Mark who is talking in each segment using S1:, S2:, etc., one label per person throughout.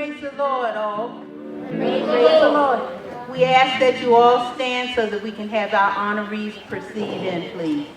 S1: Praise the Lord, all.
S2: Praise the Lord.
S1: We ask that you all stand so that we can have our honorees proceed in, please.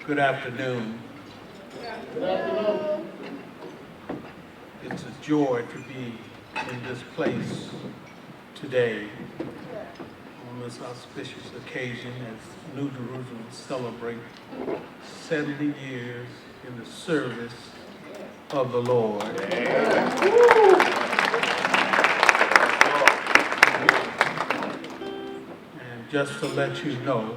S3: Good afternoon.
S2: Good afternoon.
S3: It's a joy to be in this place today on this auspicious occasion as New Jerusalem celebrates 70 years in the service of the Lord. And just to let you know,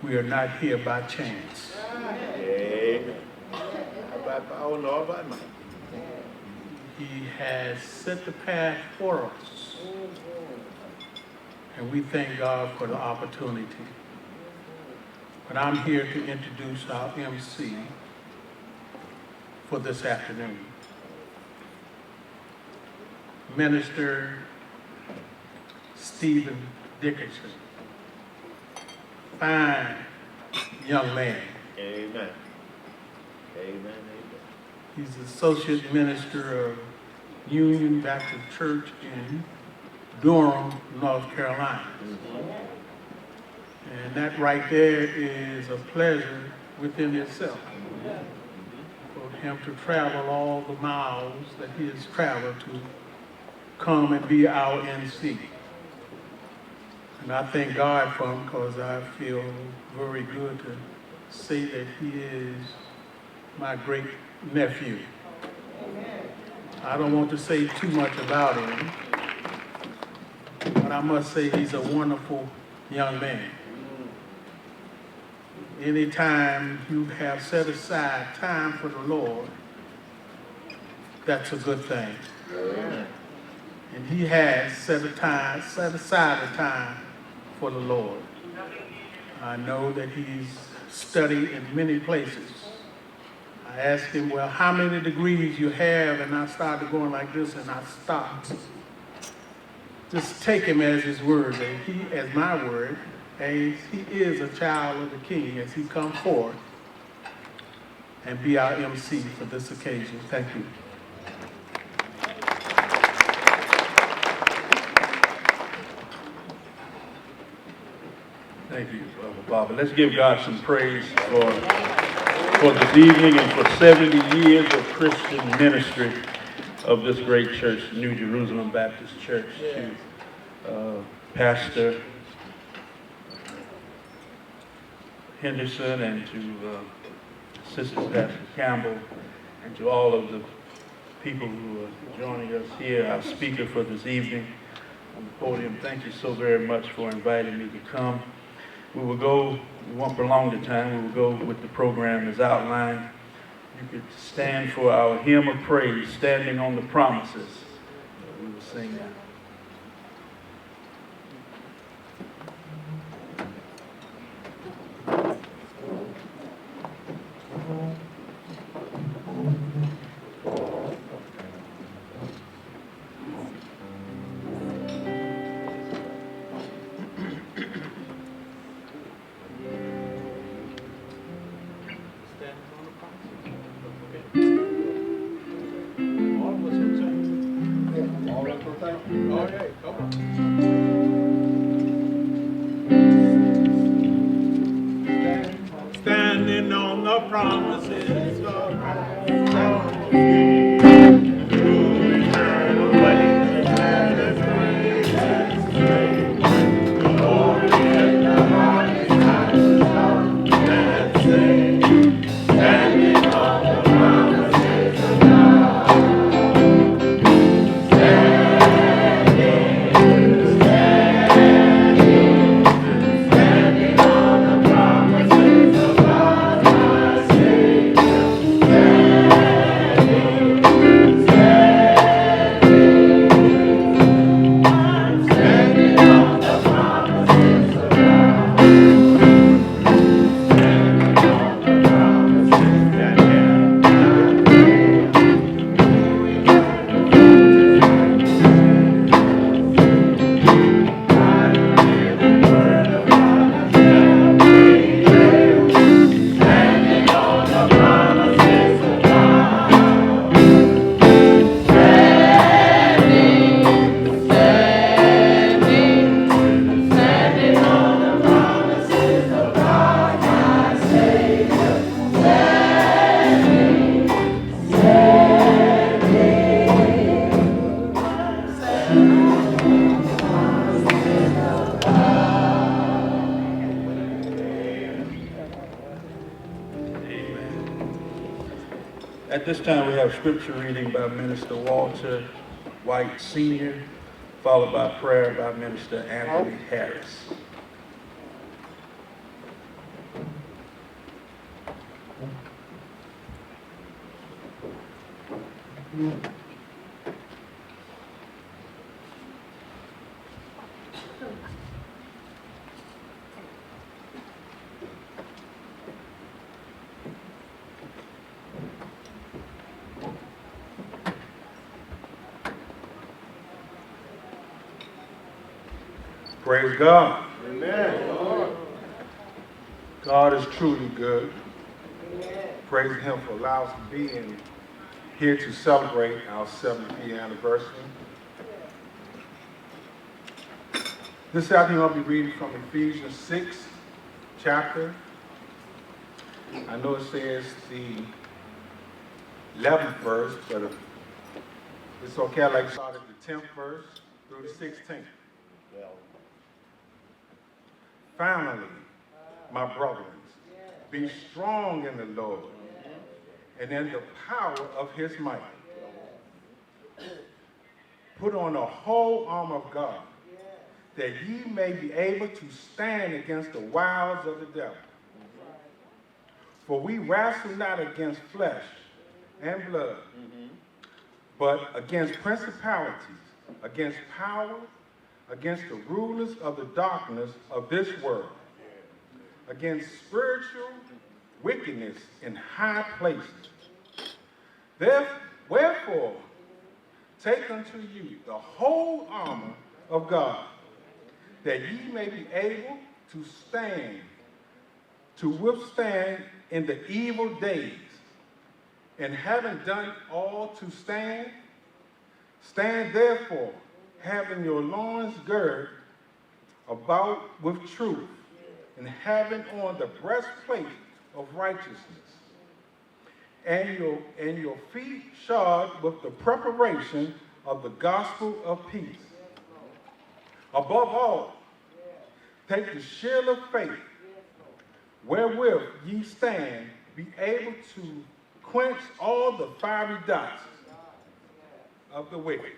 S3: we are not here by chance.
S2: Amen. Oh, no, about mine.
S3: He has set the path for us. And we thank God for the opportunity. But I'm here to introduce our MC for this afternoon. Minister Stephen Dickerson. Fine young man.
S2: Amen. Amen.
S3: He's associate minister of Union Baptist Church in Durham, North Carolina. And that right there is a pleasure within itself. For him to travel all the miles that he has traveled to come and be our MC. And I thank God for him because I feel very good to say that he is my great nephew. I don't want to say too much about him, but I must say he's a wonderful young man. Anytime you have set aside time for the Lord, that's a good thing. And he has set aside a time for the Lord. I know that he's studied in many places. I asked him, well, how many degrees you have? And I started going like this, and I stopped. Just take him as his word, and he as my word, and he is a child of the King as he comes forth and be our MC for this occasion. Thank you.
S2: Thank you, Brother Bobby. Let's give God some praise for
S3: for this evening and for 70 years of Christian ministry of this great church, New Jerusalem Baptist Church, to Pastor Henderson and to Assistant Pastor Campbell and to all of the people who are joining us here, our speaker for this evening on the podium. Thank you so very much for inviting me to come. We won't prolong the time, we will go with the program as outlined. You could stand for our hymn of praise, Standing on the Promises. We will sing that.
S4: Standing on the promises of God.
S3: At this time, we have scripture reading by Minister Walter White Sr., followed by prayer by Minister Anthony Harris. Praise God.
S2: Amen.
S4: God is truly good. Praise Him for allowing us to be here to celebrate our 70th anniversary. This afternoon I'll be reading from Ephesians 6 chapter. I know it says the 11th verse, but if it's okay, I'd like to start at the 10th verse through the 16th. Finally, my brothers, be strong in the Lord and in the power of His might. Put on the whole armor of God, that ye may be able to stand against the wiles of the devil. For we wrestle not against flesh and blood, but against principalities, against powers, against the rulers of the darkness of this world, against spiritual wickedness in high places. Wherefore, take unto you the whole armor of God, that ye may be able to stand, to withstand in the evil days. And having done all to stand, stand therefore, having your loins girded about with truth, and having on the breastplate of righteousness, and your feet shod with the preparation of the gospel of peace. Above all, take the shield of faith, wherewith ye stand, be able to quench all the fiery darts of the wicked.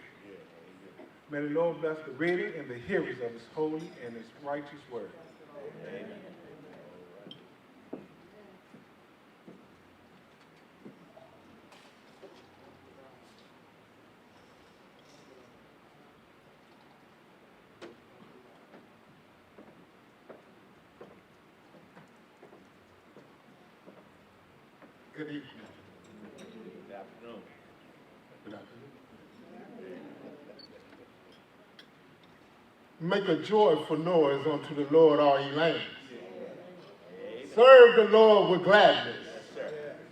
S4: May the Lord bless the reader and the hearers of his holy and his righteous word. Amen. Good evening.
S2: Good afternoon.
S4: Good afternoon. Make a joyful noise unto the Lord, all ye lands. Serve the Lord with gladness.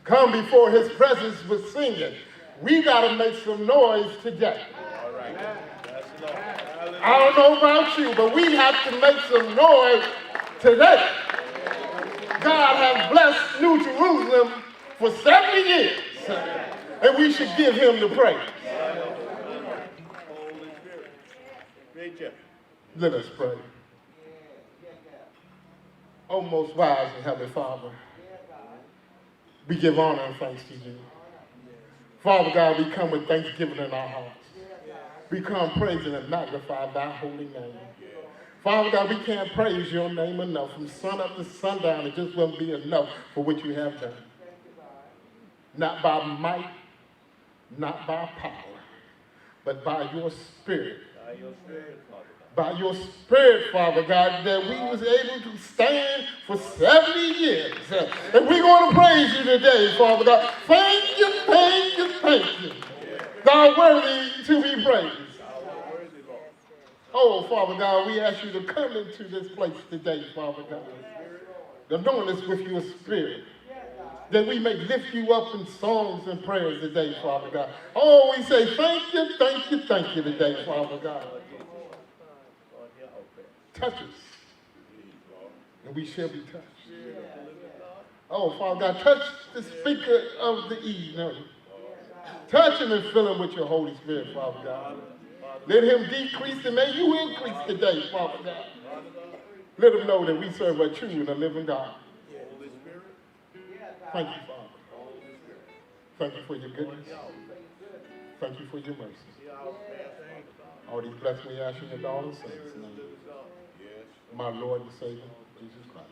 S4: Come before his presence with singing. We got to make some noise today.
S2: All right. Bless the Lord. Hallelujah.
S4: I don't know about you, but we have to make some noise today. God has blessed New Jerusalem for 70 years, and we should give him the praise.
S2: Holy Spirit. Preacher.
S4: Let us pray. O most wise and heavenly Father, we give honor and thanks to you. Father God, we come with thanksgiving in our hearts. We come praising and magnify thy holy name. Father God, we can't praise your name enough. From sun up to sundown, it just won't be enough for what you have done. Not by might, not by power, but by your spirit.
S2: By your Spirit, Father God.
S4: By your spirit, Father God, that we was able to stand for 70 years. And we're going to praise you today, Father God. Thank you, thank you, thank you. Thou worthy to be praised. Oh, Father God, we ask you to come into this place today, Father God. Anoint us with your spirit, that we may lift you up in songs and prayers today, Father God. Oh, we say thank you, thank you, thank you today, Father God. Touch us, and we shall be touched. Oh, Father God, touch the speaker of the evening. Touch him and fill him with your Holy Spirit, Father God. Let him decrease and may you increase today, Father God. Let him know that we serve a true and a living God. Thank you, Father. Thank you for your goodness. Thank you for your mercy. All these blessings we ask you in your daughter's saints' name. My Lord and Savior, Jesus Christ.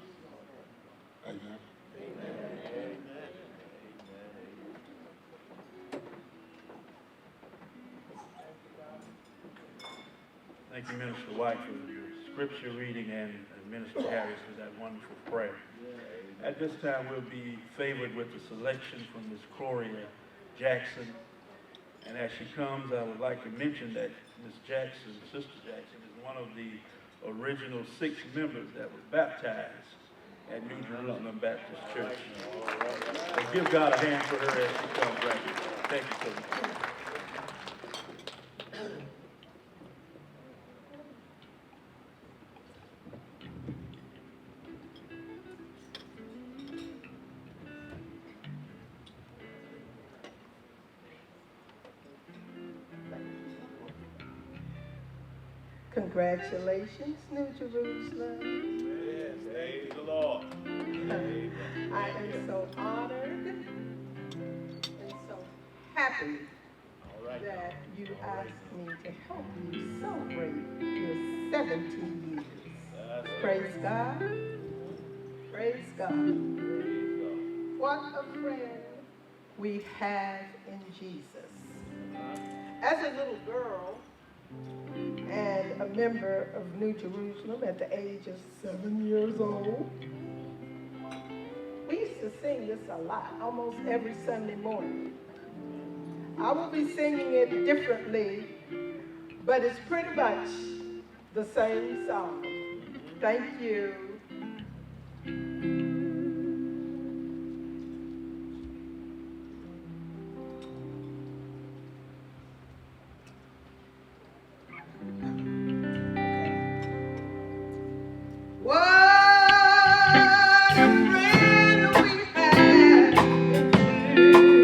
S4: Amen. Amen.
S5: Thank you, Minister White, for your scripture reading and Minister Harris for that wonderful prayer. At this time, we'll be favored with the selection from Ms. Gloria Jackson. And as she comes, I would like to mention that Ms. Jackson, Sister Jackson, is one of the original 6 members that was baptized at New Jerusalem Baptist Church. So give God a hand for her as she comes right here. Thank you so much.
S6: Congratulations, New Jerusalem.
S2: Yes, praise the Lord. Amen.
S6: I am so honored and so happy
S2: All right.
S6: that you asked me to help you celebrate your 70 years.
S2: That's it.
S6: Praise God. Praise God. What a friend we have in Jesus. As a little girl, and a member of New Jerusalem at the age of 7 years old. We used to sing this a lot, almost every Sunday morning. I will be singing it differently, but it's pretty much the same song. Thank you. What a friend we have in Jesus.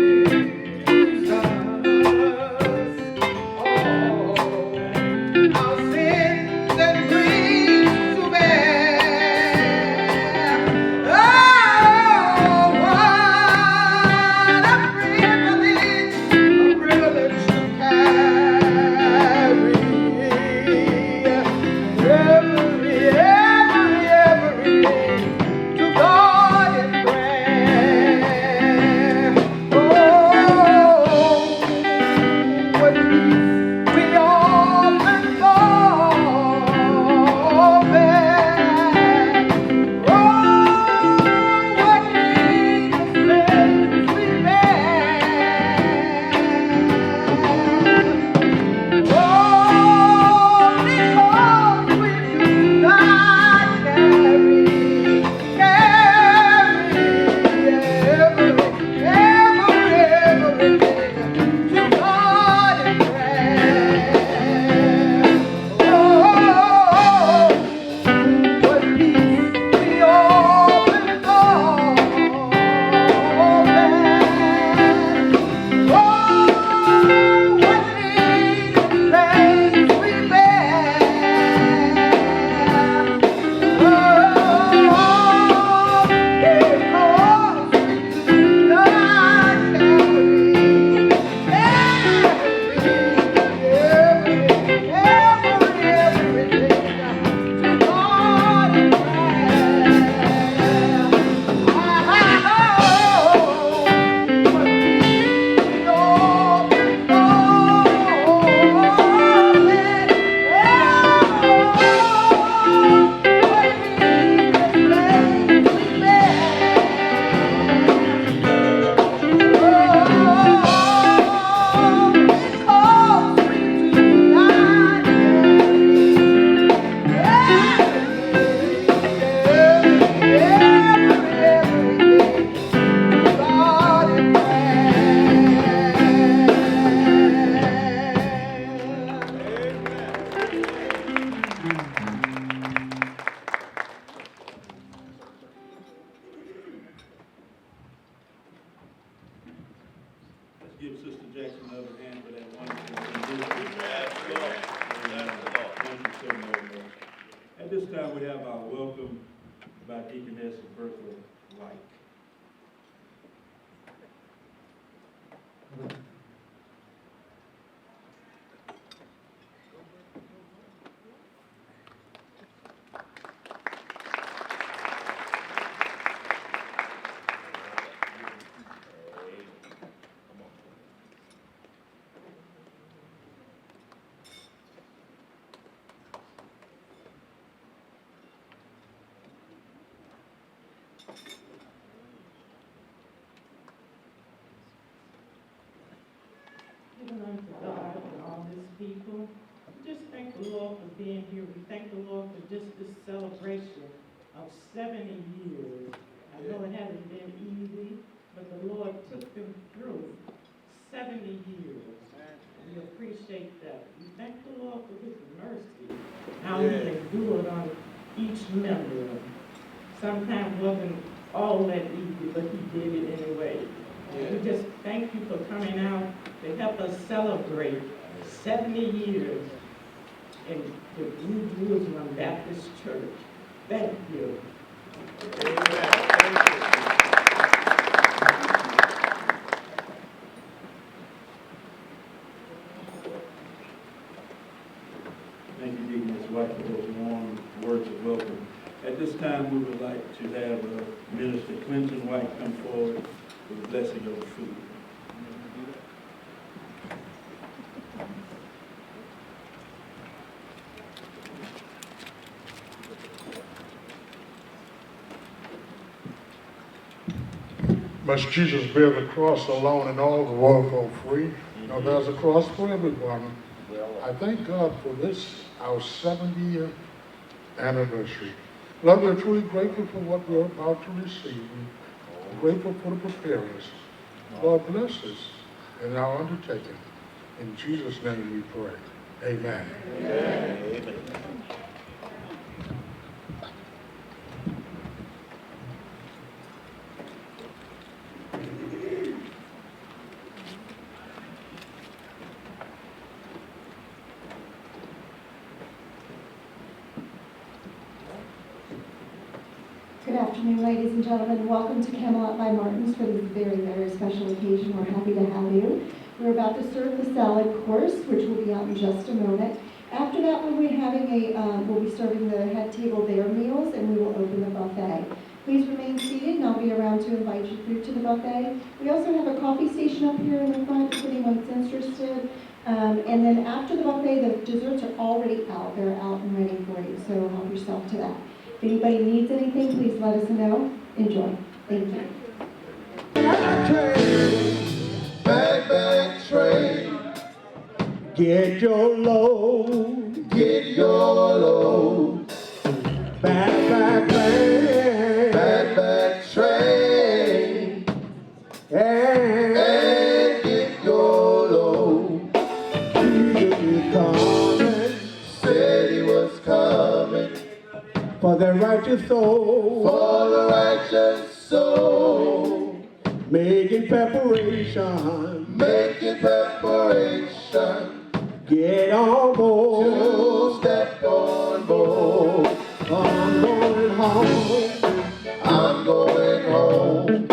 S5: give Sister Jackson another hand for that wonderful rendition.
S2: Yes, Lord. Yes, Lord.
S5: Thank you so very much. At this time, we have our welcome by Deaconess Bertha White.
S7: Giving unto God and all his people. We just thank the Lord for being here. We thank the Lord for just this celebration of 70 years. I know it hasn't been easy, but the Lord took them through 70 years. We appreciate that. We thank the Lord for his mercy, how he can do it on each member. Sometimes wasn't all that easy, but he did it anyway. We just thank you for coming out to help us celebrate 70 years in the New Jerusalem Baptist Church. Thank you.
S5: Thank you, Deaconess White, for those warm words of welcome. At this time, we would like to have Minister Clinton White come forward with the blessing of the food.
S8: Must Jesus bear the cross alone and all the world go free? No, there's a cross for everyone. I thank God for this, our 70th anniversary. Lord, we're truly grateful for what we're about to receive. We're grateful for the preparers. Lord, bless us in our undertaking. In Jesus' name we pray. Amen.
S2: Amen.
S9: Good afternoon, ladies and gentlemen. Welcome to Camelot by Martin's for this very, very special occasion. We're happy to have you. We're about to serve the salad course, which will be out in just a moment. After that, we'll be serving the head table their meals, and we will open the buffet. Please remain seated, and I'll be around to invite you through to the buffet. We also have a coffee station up here in the front if anyone's interested. And then after the buffet, the desserts are already out. They're out and ready for you, so help yourself to that. If anybody needs anything, please let us know. Enjoy. Thank you.
S10: Back train. Get your load. Get your load. Back train. Back train. And get your load. Jesus is coming. Said he was coming. For the righteous soul. For the righteous soul. Making preparation. Making preparation. Get on board. To step on board. I'm going home. I'm going home.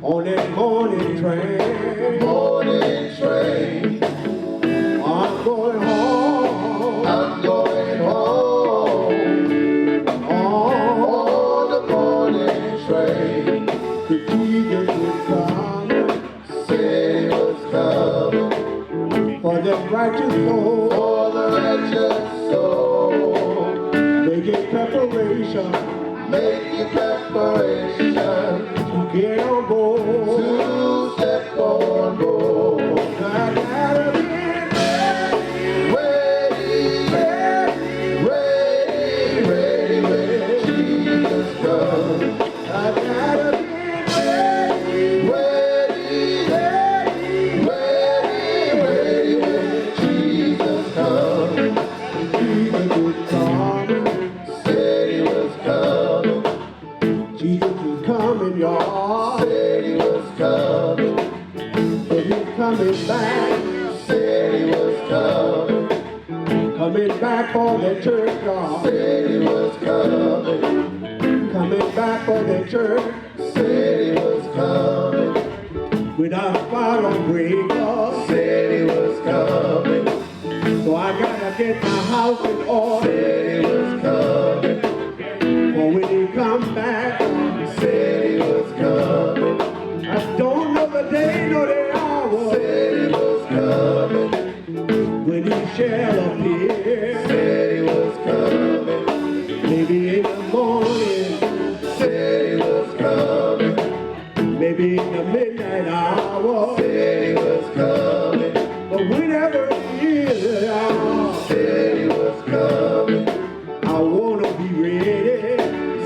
S10: On that morning train. Morning train. I'm going home. I'm going home. On the morning train. The Jesus was coming. Said he was coming. For the righteous soul. For the righteous soul. Making preparation. Making preparation. To get on board. To step on board. I gotta be ready. Ready. Ready. Ready. Ready. Jesus comes. I gotta be ready. Ready. Ready. Ready. Ready. When Jesus coming back. Said he was coming. Coming back for the church, God. Said he was coming. Coming back for the church. Said he was coming. Without spot or break, God. Said he was coming. So I gotta get my house in order. Said he was coming. For when he come back, said he was coming. I don't know the day nor the hour. Said he was coming. When he shall appear. Said he was coming. Maybe in the morning. Said he was coming. Maybe in the midnight hour. Said he was coming. But whenever he is, said he was coming. I wanna be ready.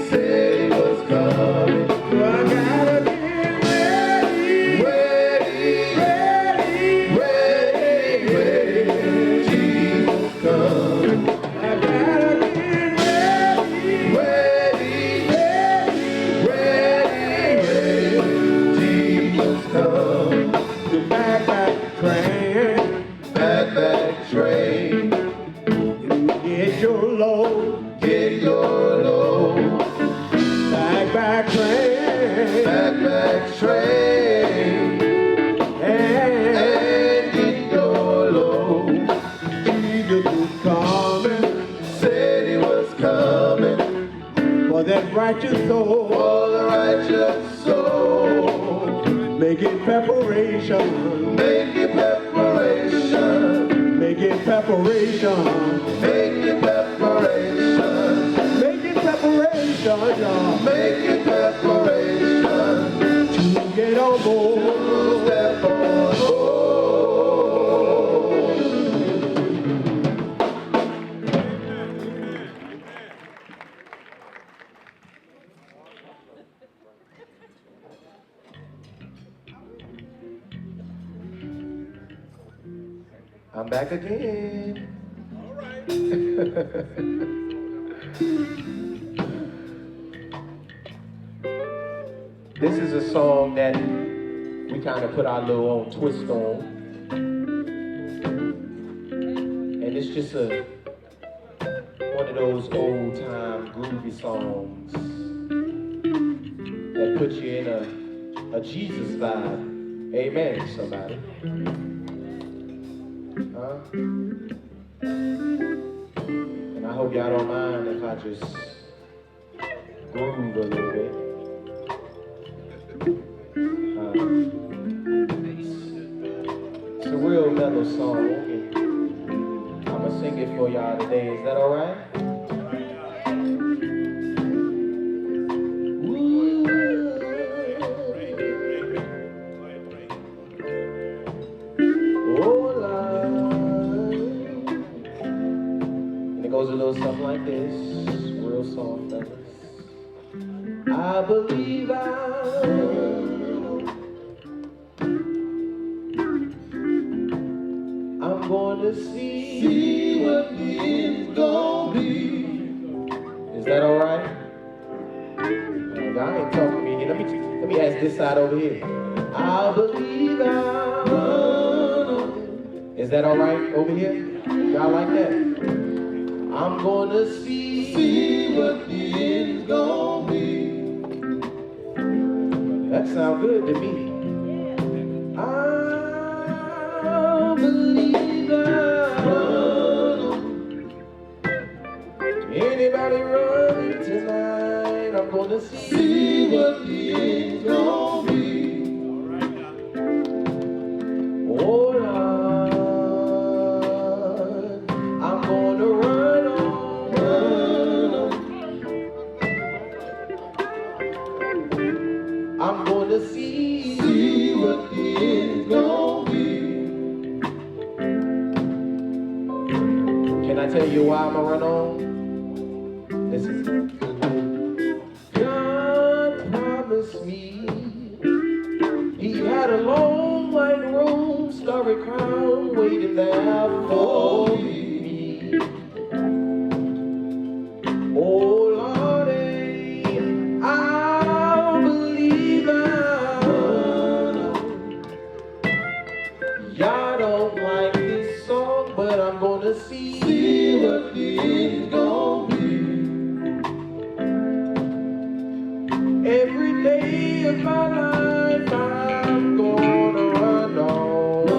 S10: Said he was coming. So I gotta get ready. Ready, ready, ready, ready. Jesus coming. I gotta get ready. Ready, ready, ready, ready. Jesus coming. The back train. Back train. Get your load. Get your load. Back train. Back train. And get your load. Jesus was coming. Said he was coming. For that righteous soul. For the righteous soul. Making preparation. Making preparation. Making preparation. Making preparation. Making preparation, y'all. Making preparation. To get on board. To step on board. I'm back again.
S2: All right.
S10: This is a song that we kind of put our little own twist on. And it's just one of those old time groovy songs that put you in a Jesus vibe. Amen, somebody. Huh? And I hope y'all don't mind if I just groove a little bit. It's a real mellow song, and I'm gonna sing it for y'all today. Is that all right? Goes a little something like this, real soft, fellas. I believe I'm going to see what the end's gonna be. Is that all right? Y'all ain't talking to me here. Let me ask this side over here. I believe Is that all right over here? Y'all like that? I'm gonna see what the end's gonna be. That sounds good to me. I believe anybody running tonight, I'm gonna see what the end's gonna be. Oh Lord, I'm gonna run on. I'm gonna see what the end's gonna be. Can I tell you why I'm gonna run on? Listen. God promised me He had a long white robe, starry crown waiting there for me. Oh Lordy, I believe and I'm gonna see what the end's gonna be. Every day of my life I'm gonna run on,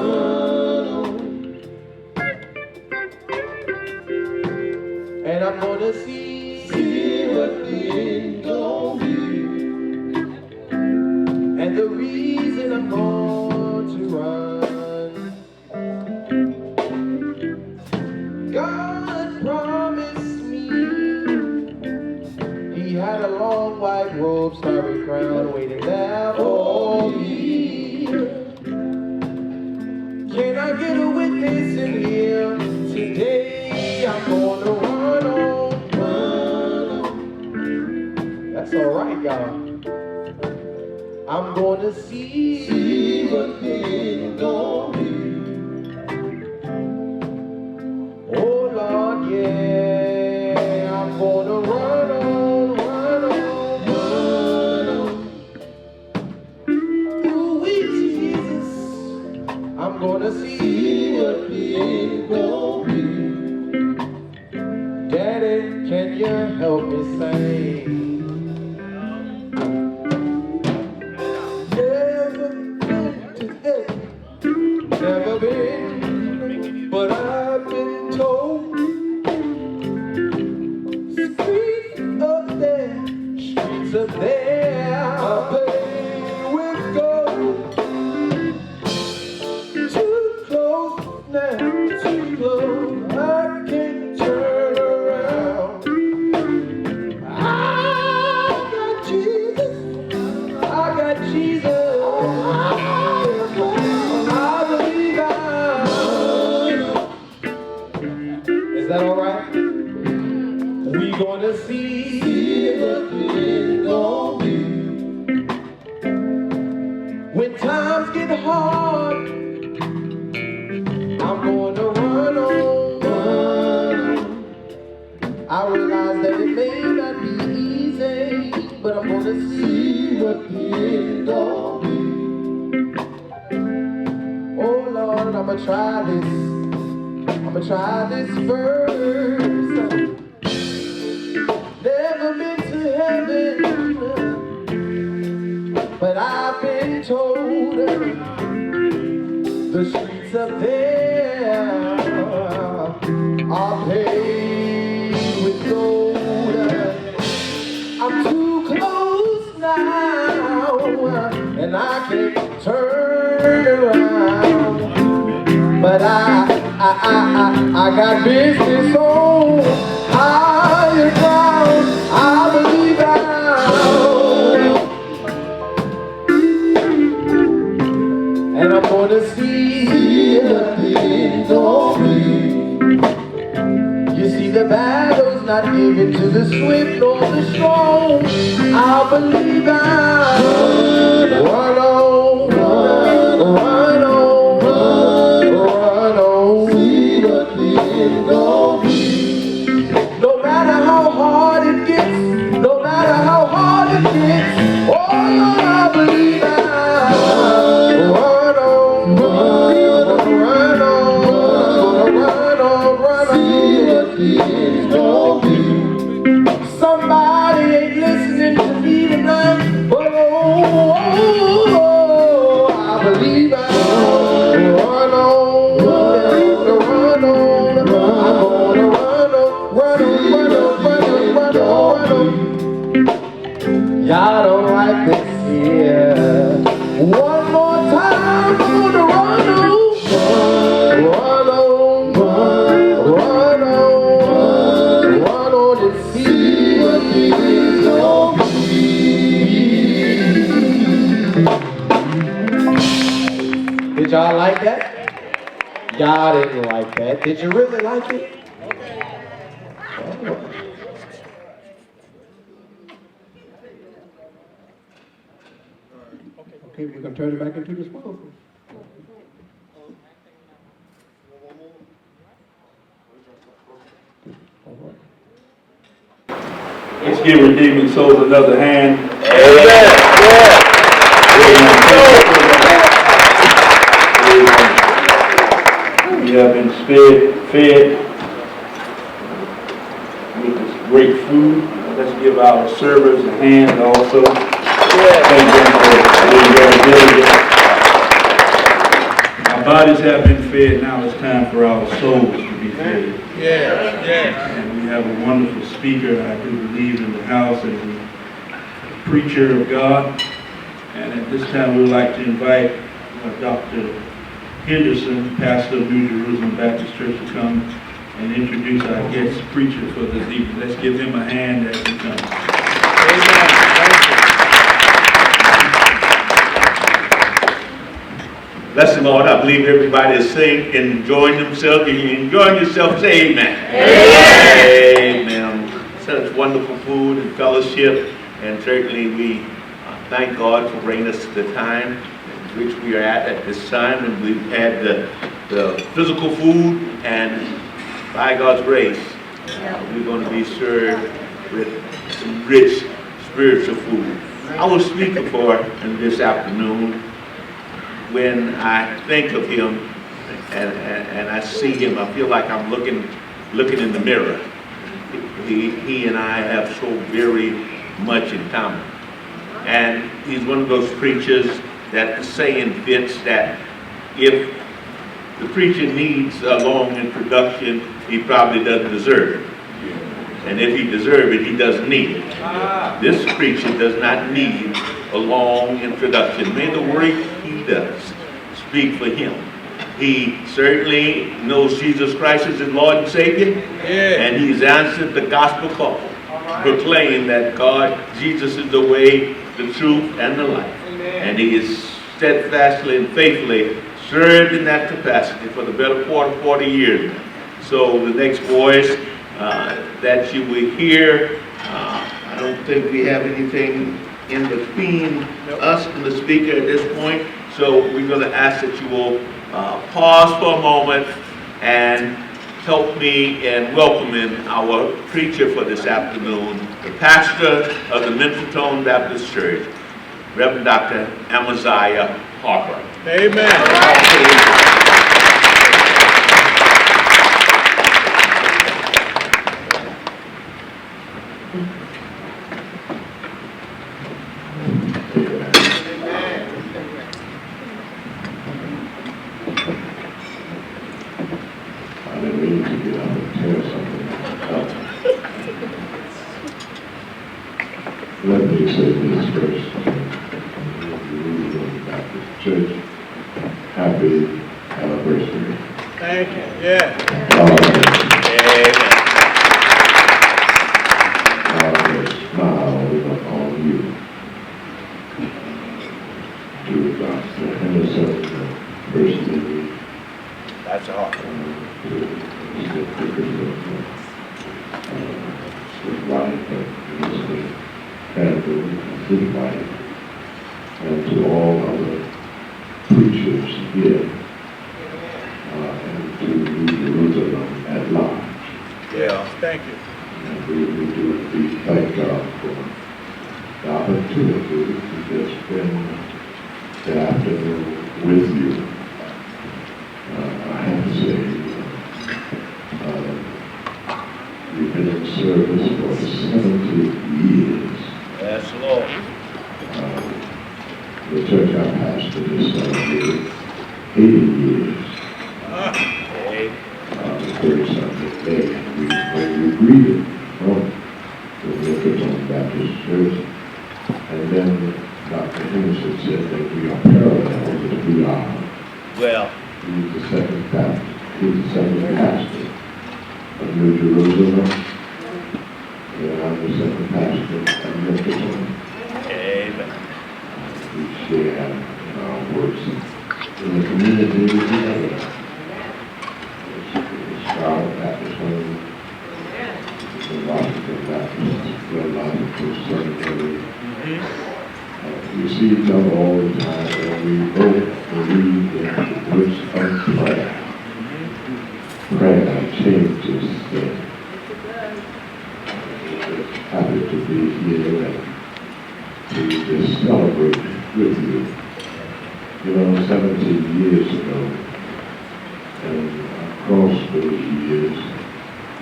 S10: and I'm gonna see what the end's gonna be. And the reason I'm going to run, God promised me He had a long white robe, starry crown waiting there for me. Can I get a witness in here today? I'm gonna run on. That's all right, God. I'm gonna see what the end's gonna be. Oh Lord, yeah, I'm gonna run on. Ooh, wee, Jesus, I'm gonna see what the end's gonna be. Daddy, can you help me sing? Never been, but I've been told. Streets up there, are paved with gold. Too close now, too close, I can't turn around. I got Jesus, I got Jesus. Is that all right? We gonna see what the end's gonna be. When times get hard, I'm gonna run on. I realize that it may not be easy, but I'm gonna see what the end's gonna be. Oh Lord, I'ma try this. I'ma try this verse. Never been to heaven, but I've been told the streets up there are paved with gold. I'm too close now, and I can't turn around. But I got business on higher ground. I believe and I'm gonna see what the end's gonna be. You see, the battle's not given to the swift nor the strong. I believe run on, run on. No matter how hard it gets, no matter how hard it gets, oh Lord, I believe run on, run on, see what the end's gonna be. Somebody ain't listening to me tonight, but I believe run on. Y'all don't like this here. One more time, I'm gonna run on, and see what the end's gonna be. Did y'all like that? Y'all didn't like that. Did you really like it? Okay, we're going to turn it back into the smoke.
S5: Let's give Redeeming Souls another hand. We have been spared fed with this great food. Let's give our servers a hand also. Thank them for being very diligent. Our bodies have been fed, now it's time for our souls to be fed. And we have a wonderful speaker, I do believe, in the house, and a preacher of God. And at this time, we would like to invite Dr. Henderson, pastor of New Jerusalem Baptist Church, to come and introduce our guest preacher for this evening. Let's give him a hand as he comes.
S3: Amen.
S2: Bless the Lord. I believe everybody is saying, enjoying themselves. If you're enjoying yourself, say amen. Amen. Such wonderful food and fellowship. And certainly we thank God for bringing us to the time in which we are at this time. And we've had the physical food, and by God's grace, we're going to be served with some rich spiritual food. I was speaking for him this afternoon. When I think of him and I see him, I feel like I'm looking in the mirror. He and I have so very much in common. And he's one of those preachers that the saying fits that if the preacher needs a long introduction, he probably doesn't deserve it. And if he deserves it, he doesn't need it. This preacher does not need a long introduction. May the work he does speak for him. He certainly knows Jesus Christ is his Lord and Savior, and he's answered the gospel call, proclaiming that God, Jesus is the way, the truth, and the life. And he is steadfastly and faithfully served in that capacity for the better part of 40 years. So the next voice that you will hear, I don't think we have anything in between us and the speaker at this point. So we're going to ask that you will pause for a moment and help me in welcoming our preacher for this afternoon, the pastor of the Mentortone Baptist Church, Reverend Dr. Amaziah Harper.
S3: Amen.
S8: Let me say this first. Jerusalem Baptist Church, happy anniversary.
S3: Thank you. Yeah.
S8: Smile upon you. To Dr. Henderson, personally.
S2: That's all.
S8: His wife and his wife, and to all other preachers here, and to New Jerusalem at large.
S2: Yeah.
S3: Thank you.
S8: And we thank God for the opportunity to just spend the afternoon with you. I have to say, we've been in service for 70 years.
S2: Yes, Lord.
S8: The church I pastored is celebrated 80 years. The third Sunday day, when we greeted from the Mentortone Baptist Church, and then Dr. Henderson said that we are parallel, that we are.
S2: Well,
S8: He's the second pastor. He's the second pastor of New Jerusalem, and I'm the second pastor of Mentortone.
S2: amen.
S8: We share our works in the community together. Charlotte Baptist Home, the Washington Baptist Theological Seminary. We see each other all the time, and we both believe in the words of prayer. Prayer changes things. Happy to be here and to just celebrate with you. You know, 17 years ago, and I
S10: across the years,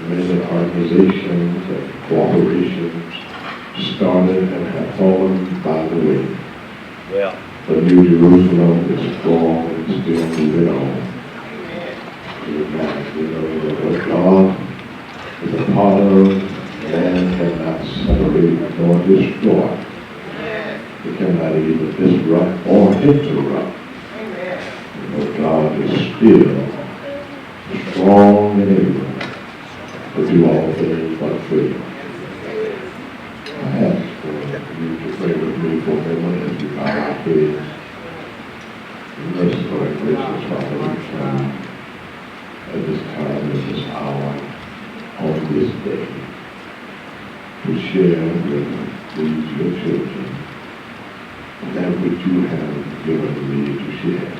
S10: many organizations and corporations started and have fallen by the way.
S2: Yeah.
S10: But New Jerusalem is strong and still moving on. Amen. You know that what God is a part of, man cannot separate nor destroy. He cannot even disrupt or interrupt. But God is still strong and able to do all things but fail. I ask for you to pray with me for a moment as we bow our heads. Merciful and gracious Father, we come at this time, at this hour, on this day, to share with these your children that which you have given me to share.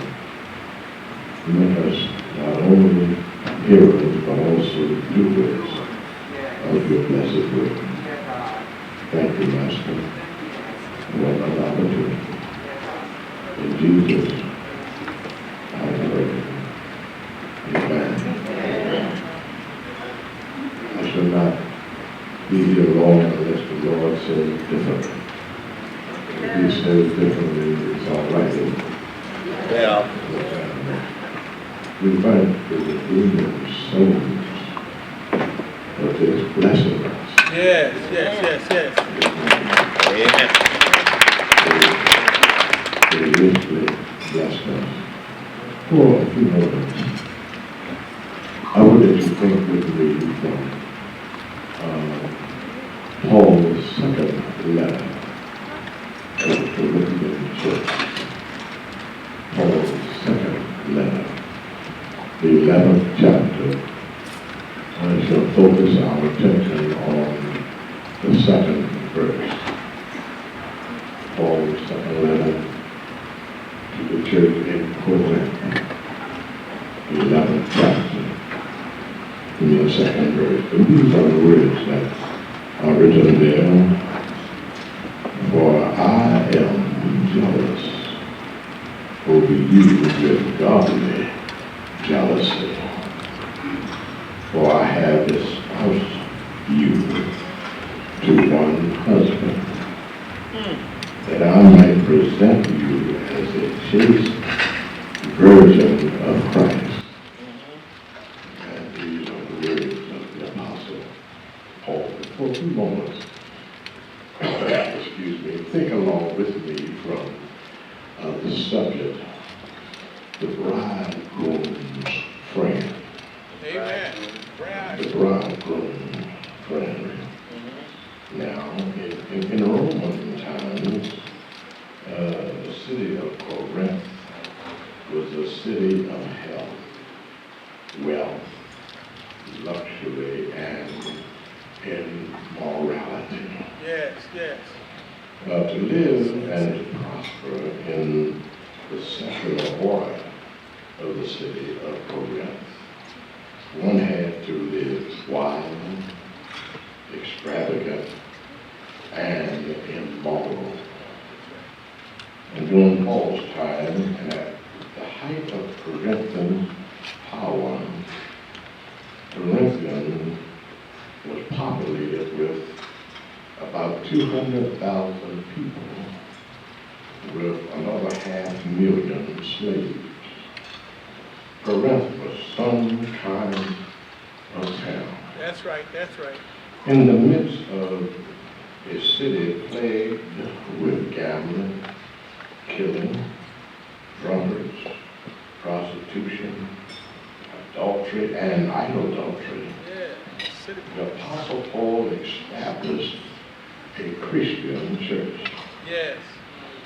S10: Let us not only hearers, but also doers of your blessed word. Thank you, Master, for another opportunity. In Jesus, I pray. Amen. I shall not be here long unless the Lord says differently. If he says differently, it's all right.
S2: Yeah.
S10: We thank the redeeming souls of this blessing us.
S3: Yes.
S2: Amen.
S10: They richly blessed us. For a few moments, I would that you think with me from Paul's second letter to the Corinthian church. Paul's second letter, the 11th chapter. I shall focus our attention on the second verse. Paul's second letter to the church in Corinth, the 11th chapter, in the second verse. And these are the words that are written there. For I am jealous over you with godly jealousy. For I have espoused you to one husband, that I might present you as a chaste virgin of Christ. And these are the words of the Apostle Paul. For a few moments, think along with me from the subject, the bridegroom's friend.
S3: Amen.
S10: The bridegroom's friend. Now, in Roman times, the city of Corinth was a city of health, wealth, luxury, and immorality.
S3: Yes.
S10: To live and to prosper in the secular order of the city of Corinth, one had to live wild, extravagant, and immoral. And during Paul's time, and at the height of Corinthian power, Corinthian was populated with about 200,000 people, with another 500,000 slaves. Corinth was some kind of town.
S3: That's right.
S10: In the midst of a city plagued with gambling, killing, drunkards, prostitution, adultery, and idolatry, the Apostle Paul established a Christian church.
S3: Yes.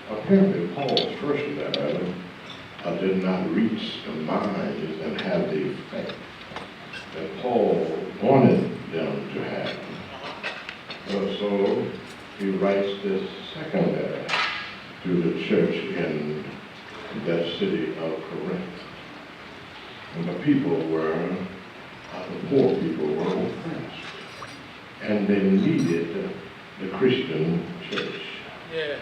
S10: Apparently, Paul's first letter did not reach the minds and have the effect that Paul wanted them to have. So he writes this second letter to the church in that city of Corinth. And the people were, the poor people were oppressed. And they needed the Christian church.
S3: Yes.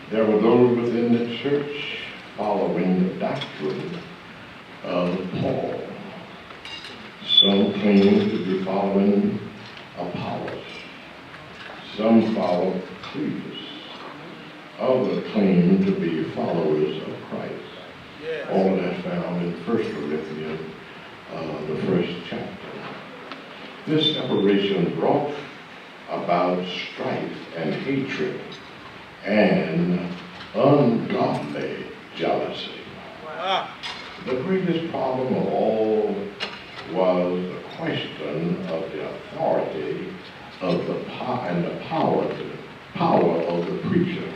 S10: There were those within the church following the doctrine of Paul.
S11: Some claim to be following Apollos. Some follow Cletus. Others claim to be followers of Christ. All of that found in 1 Corinthians, the first chapter. This separation brought about strife and hatred and ungodly jealousy. The greatest problem of all was the question of the authority of the power of the preacher.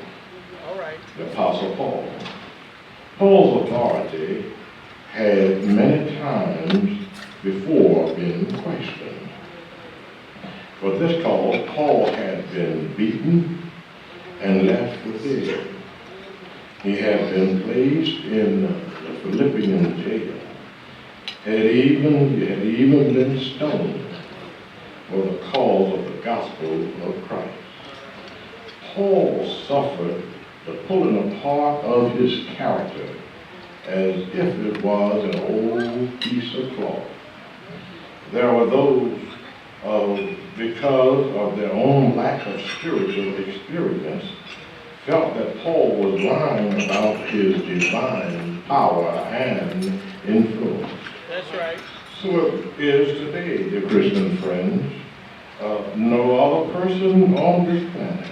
S11: The Apostle Paul. Paul's authority had many times before been questioned. For this cause, Paul had been beaten and left for dead. He had been placed in the Philippian jail. He had even been stoned for the cause of the gospel of Christ. Paul suffered the pulling apart of his character as if it was an old piece of cloth. There were those, because of their own lack of spiritual experience, felt that Paul was lying about his divine power and influence.
S3: That's right.
S11: So it is today, dear Christian friends. No other person on this planet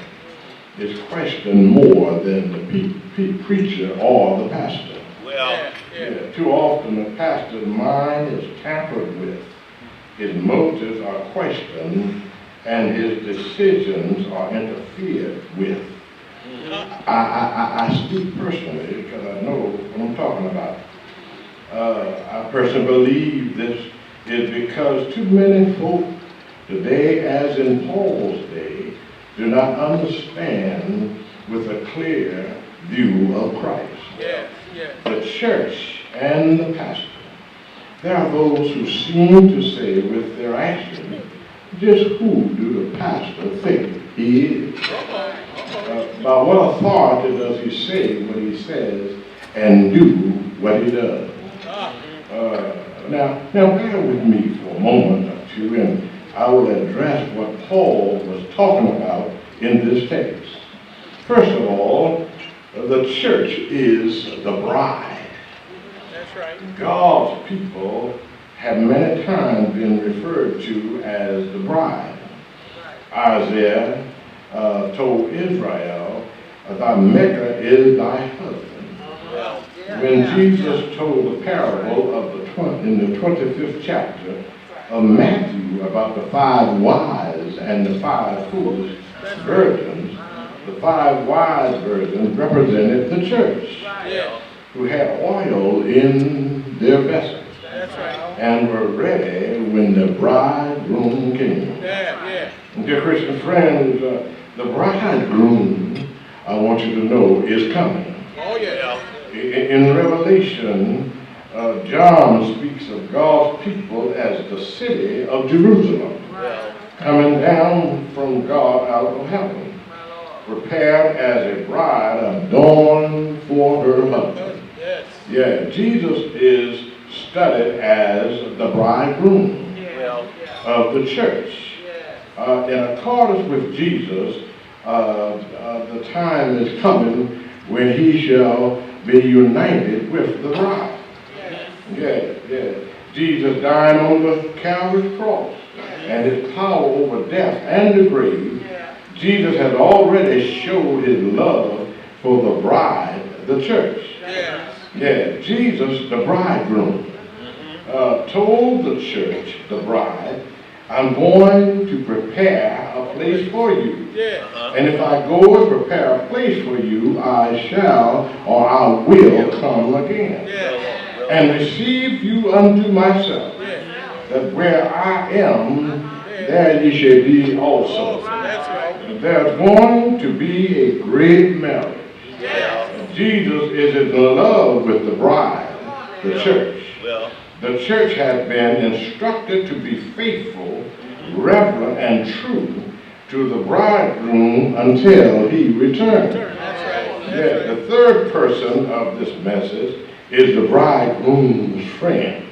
S11: is questioned more than the preacher or the pastor.
S3: Well,
S11: Yeah, too often the pastor's mind is tampered with, his motives are questioned, and his decisions are interfered with. I speak personally because I know what I'm talking about. I personally believe this is because too many folk today, as in Paul's day, do not understand with a clear view of Christ. The church and the pastor. There are those who seem to say with their actions, just who do the pastor think he is? By what authority does he say what he says and do what he does? Now bear with me for a moment or two, and I will address what Paul was talking about in this text. First of all, the church is the bride.
S3: that's right.
S11: God's people have many times been referred to as the bride. Isaiah told Israel, thy Maker is thy husband. When Jesus told the parable of in the 25th chapter of Matthew about the 5 wise and the 5 foolish virgins, the 5 wise virgins represented the church, who had oil in their vessels and were ready when the bridegroom came. Dear Christian friends, the bridegroom, I want you to know, is coming. In Revelation, John speaks of God's people as the city of Jerusalem, coming down from God out of heaven, prepared as a bride adorned for her husband. Yeah, Jesus is studied as the bridegroom of the church. In accordance with Jesus, the time is coming when he shall be united with the bride. Jesus died on the Calvary's cross, and his power over death and the grave. Jesus has already showed his love for the bride, the church. Jesus, the bridegroom, told the church, the bride, I'm going to prepare a place for you. And if I go and prepare a place for you, I shall or I will come again and receive you unto myself, that where I am, there ye shall be also. There's going to be a great marriage. Jesus is in love with the bride, the church. The church has been instructed to be faithful, reverent, and true to the bridegroom until he returns. The third person of this message is the bridegroom's friend.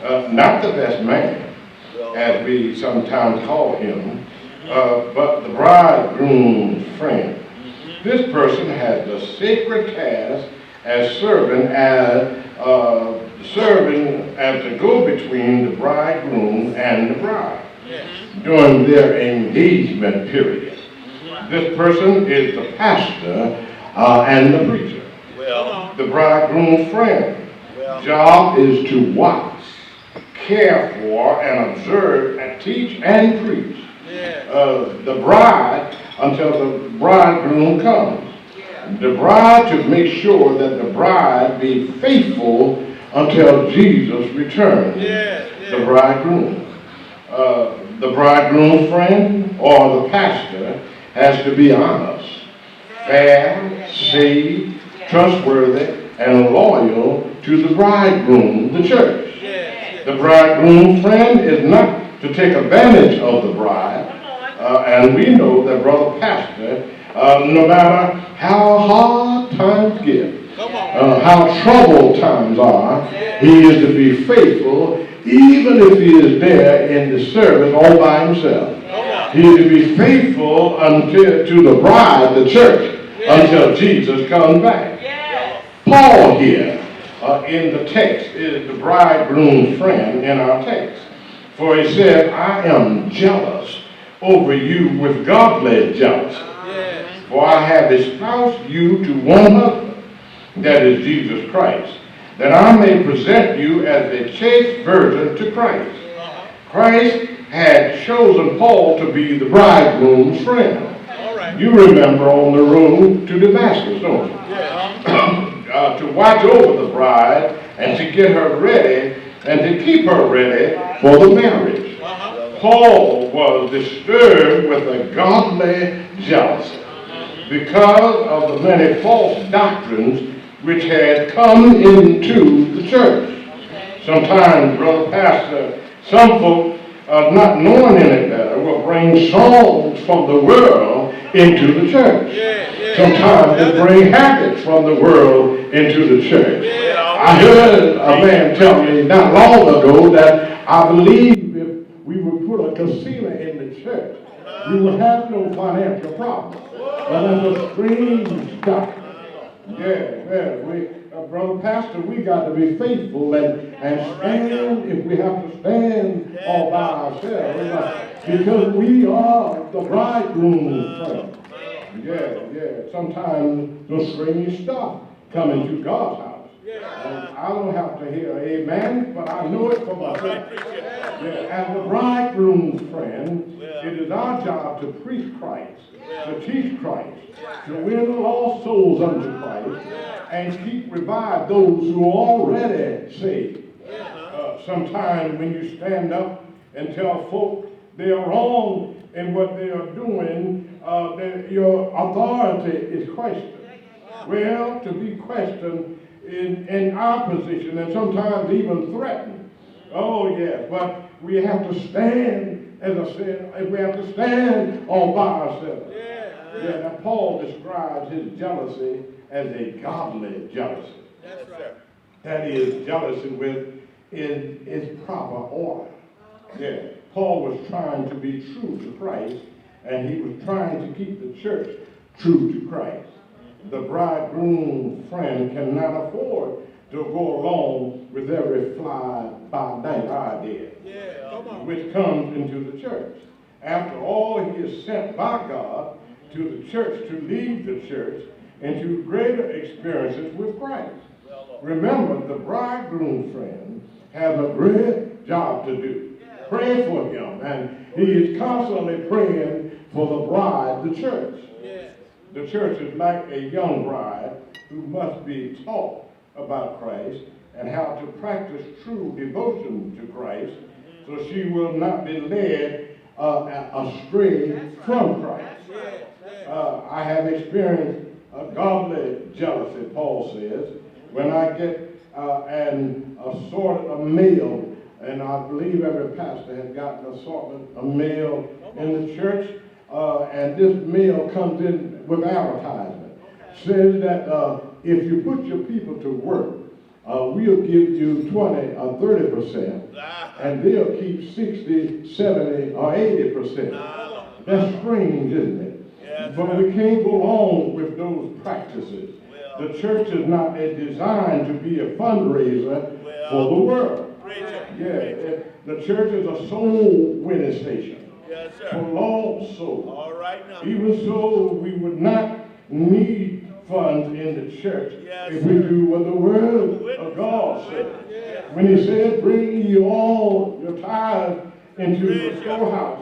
S11: not the best man, as we sometimes call him, but the bridegroom's friend. This person has the sacred task as serving as the go-between the bridegroom and the bride during their engagement period. This person is the pastor and the preacher. The bridegroom's friend. Job is to watch, care for, and observe, and teach and preach the bride until the bridegroom comes. The bride to make sure that the bride be faithful until Jesus returns. The bridegroom. The bridegroom friend or the pastor has to be honest, fair, safe, trustworthy, and loyal to the bridegroom, the church. The bridegroom friend is not to take advantage of the bride. And we know that Brother Pastor, no matter how hard times get, how troubled times are, he is to be faithful even if he is there in the service all by himself. He is to be faithful to the bride, the church, until Jesus comes back. Paul here in the text is the bridegroom friend in our text. For he said, I am jealous over you with godly jealousy. For I have espoused you to one husband, that is Jesus Christ, that I may present you as a chaste virgin to Christ. Christ had chosen Paul to be the bridegroom's friend. You remember on the road to Damascus, don't you? To watch over the bride and to get her ready and to keep her ready for the marriage. Paul was disturbed with a godly jealousy because of the many false doctrines which had come into the church. Sometimes, Brother Pastor, some folk, not knowing any better, will bring songs from the world into the church. Sometimes they bring habits from the world into the church. I heard a man tell me not long ago that I believe if we would put a casino in the church, we would have no financial problems. But that's a strange doctrine. Brother Pastor, we got to be faithful and stand if we have to stand all by ourselves because we are the bridegroom's friend. Sometimes the strange stuff come into God's house. And I don't have to hear amen, but I know it for myself. As the bridegroom's friend, it is our job to preach Christ, to teach Christ, to win lost souls unto Christ, and revive those who are already saved. Sometimes when you stand up and tell folk they are wrong in what they are doing, your authority is questioned. Well, to be questioned in our position and sometimes even threatened. Oh, yes, but we have to stand, as I said, we have to stand all by ourselves. Now Paul describes his jealousy as a godly jealousy. That is, jealousy with its proper order. Paul was trying to be true to Christ, and he was trying to keep the church true to Christ. The bridegroom friend cannot afford to go along with every fly-by-night idea which comes into the church. After all, he is sent by God to the church to lead the church into greater experiences with Christ. Remember, the bridegroom friend has a great job to do. Pray for him, and he is constantly praying for the bride, the church. The church is like a young bride who must be taught about Christ and how to practice true devotion to Christ so she will not be led astray from Christ. I have experienced a godly jealousy, Paul says, when I get an assorted of mail, and I believe every pastor has gotten an assortment of mail in the church, and this mail comes in with advertisement. Says that if you put your people to work we'll give you 20 or 30%, and they'll keep 60, 70, or 80%. That's strange, isn't it? But we can't go on with those practices. The church is not designed to be a fundraiser for the world. Yeah, the church is a soul winning station for lost souls. Even so, we would not need funds in the church if we do what the Word of God said. When He said, "Bring ye all your tithes into the storehouse,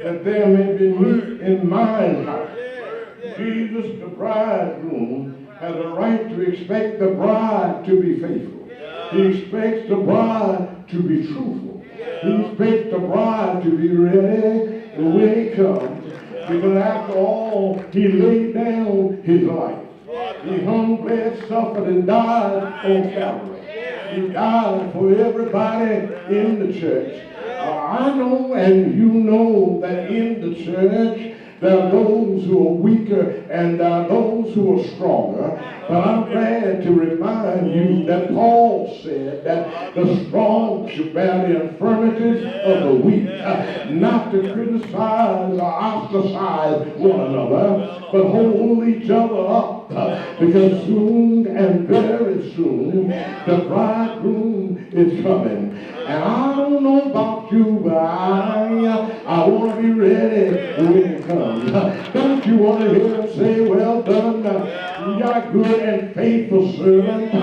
S11: that there may be meat in mine house." Jesus, the bridegroom, has a right to expect the bride to be faithful. He expects the bride to be truthful. He expects the bride to be ready when He comes. Because after all, He laid down His life. He hung, bled, suffered, and died on Calvary. He died for everybody in the church. I know and you know that in the church there are those who are weaker and there are those who are stronger. But I'm glad to remind you that Paul said that the strong should bear the infirmities of the weak, not to criticize or ostracize one another, but hold each other up, because soon and very soon the bridegroom is coming. And I don't know about you, but I want to be ready when it comes. Don't you want to hear him say, "Well done, you're good and faithful servant.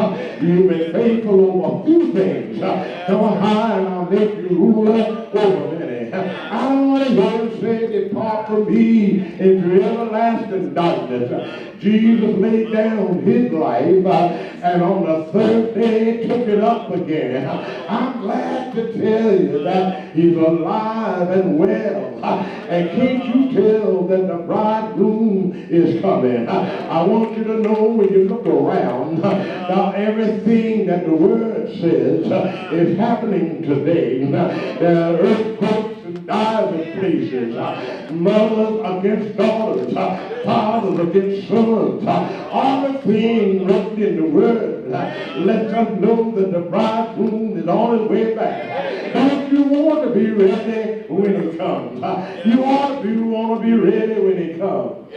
S11: You've been faithful over a few things. Come on high and I'll make you ruler over many." I don't want to hear him say, "Depart from me into everlasting darkness." Jesus laid down His life and on the third day took it up again. I'm glad to tell you that He's alive and well. And can't you tell that the bridegroom is coming? I want you to know when you look around, now everything that the Word says is happening today. There are earthquakes in divers places, mothers against daughters, fathers against sons. All the things written in the Word lets us know that the bridegroom is on his way back. Don't you want to be ready when He comes? You want to be ready when He comes.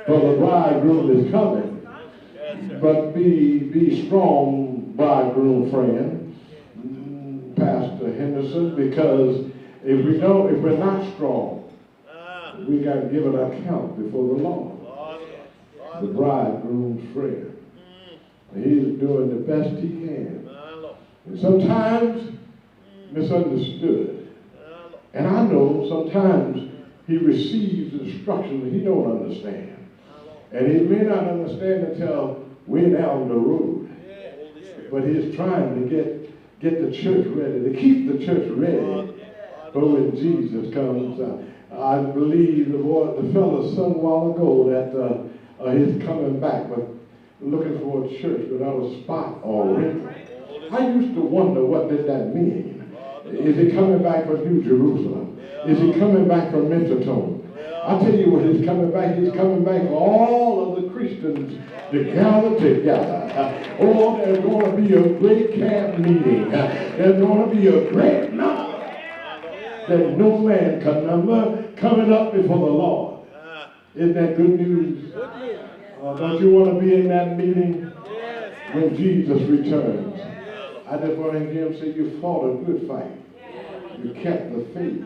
S11: For the bridegroom is coming. But be strong, bridegroom friend, Pastor Henderson, because if we're not strong, we got to give an account before the Lord. The bridegroom's friend. He's doing the best he can. And sometimes misunderstood. And I know sometimes he receives instructions he don't understand. And he may not understand until we're down the road. But he's trying to get the church ready, to keep the church ready for when Jesus comes. I believe the fellow sung a while ago that he's coming back, but looking for a church without a spot or wrinkle. I used to wonder, what did that mean? Is he coming back from New Jerusalem? Is he coming back from Mentotone? I'll tell you what, he's coming back. He's coming back for all of the Christians to gather together. Oh, there's going to be a great camp meeting. There's going to be a great number that no man can number coming up before the Lord. Isn't that good news? Don't you want to be in that meeting when Jesus returns? I just want to hear him say, you fought a good fight. You kept the faith.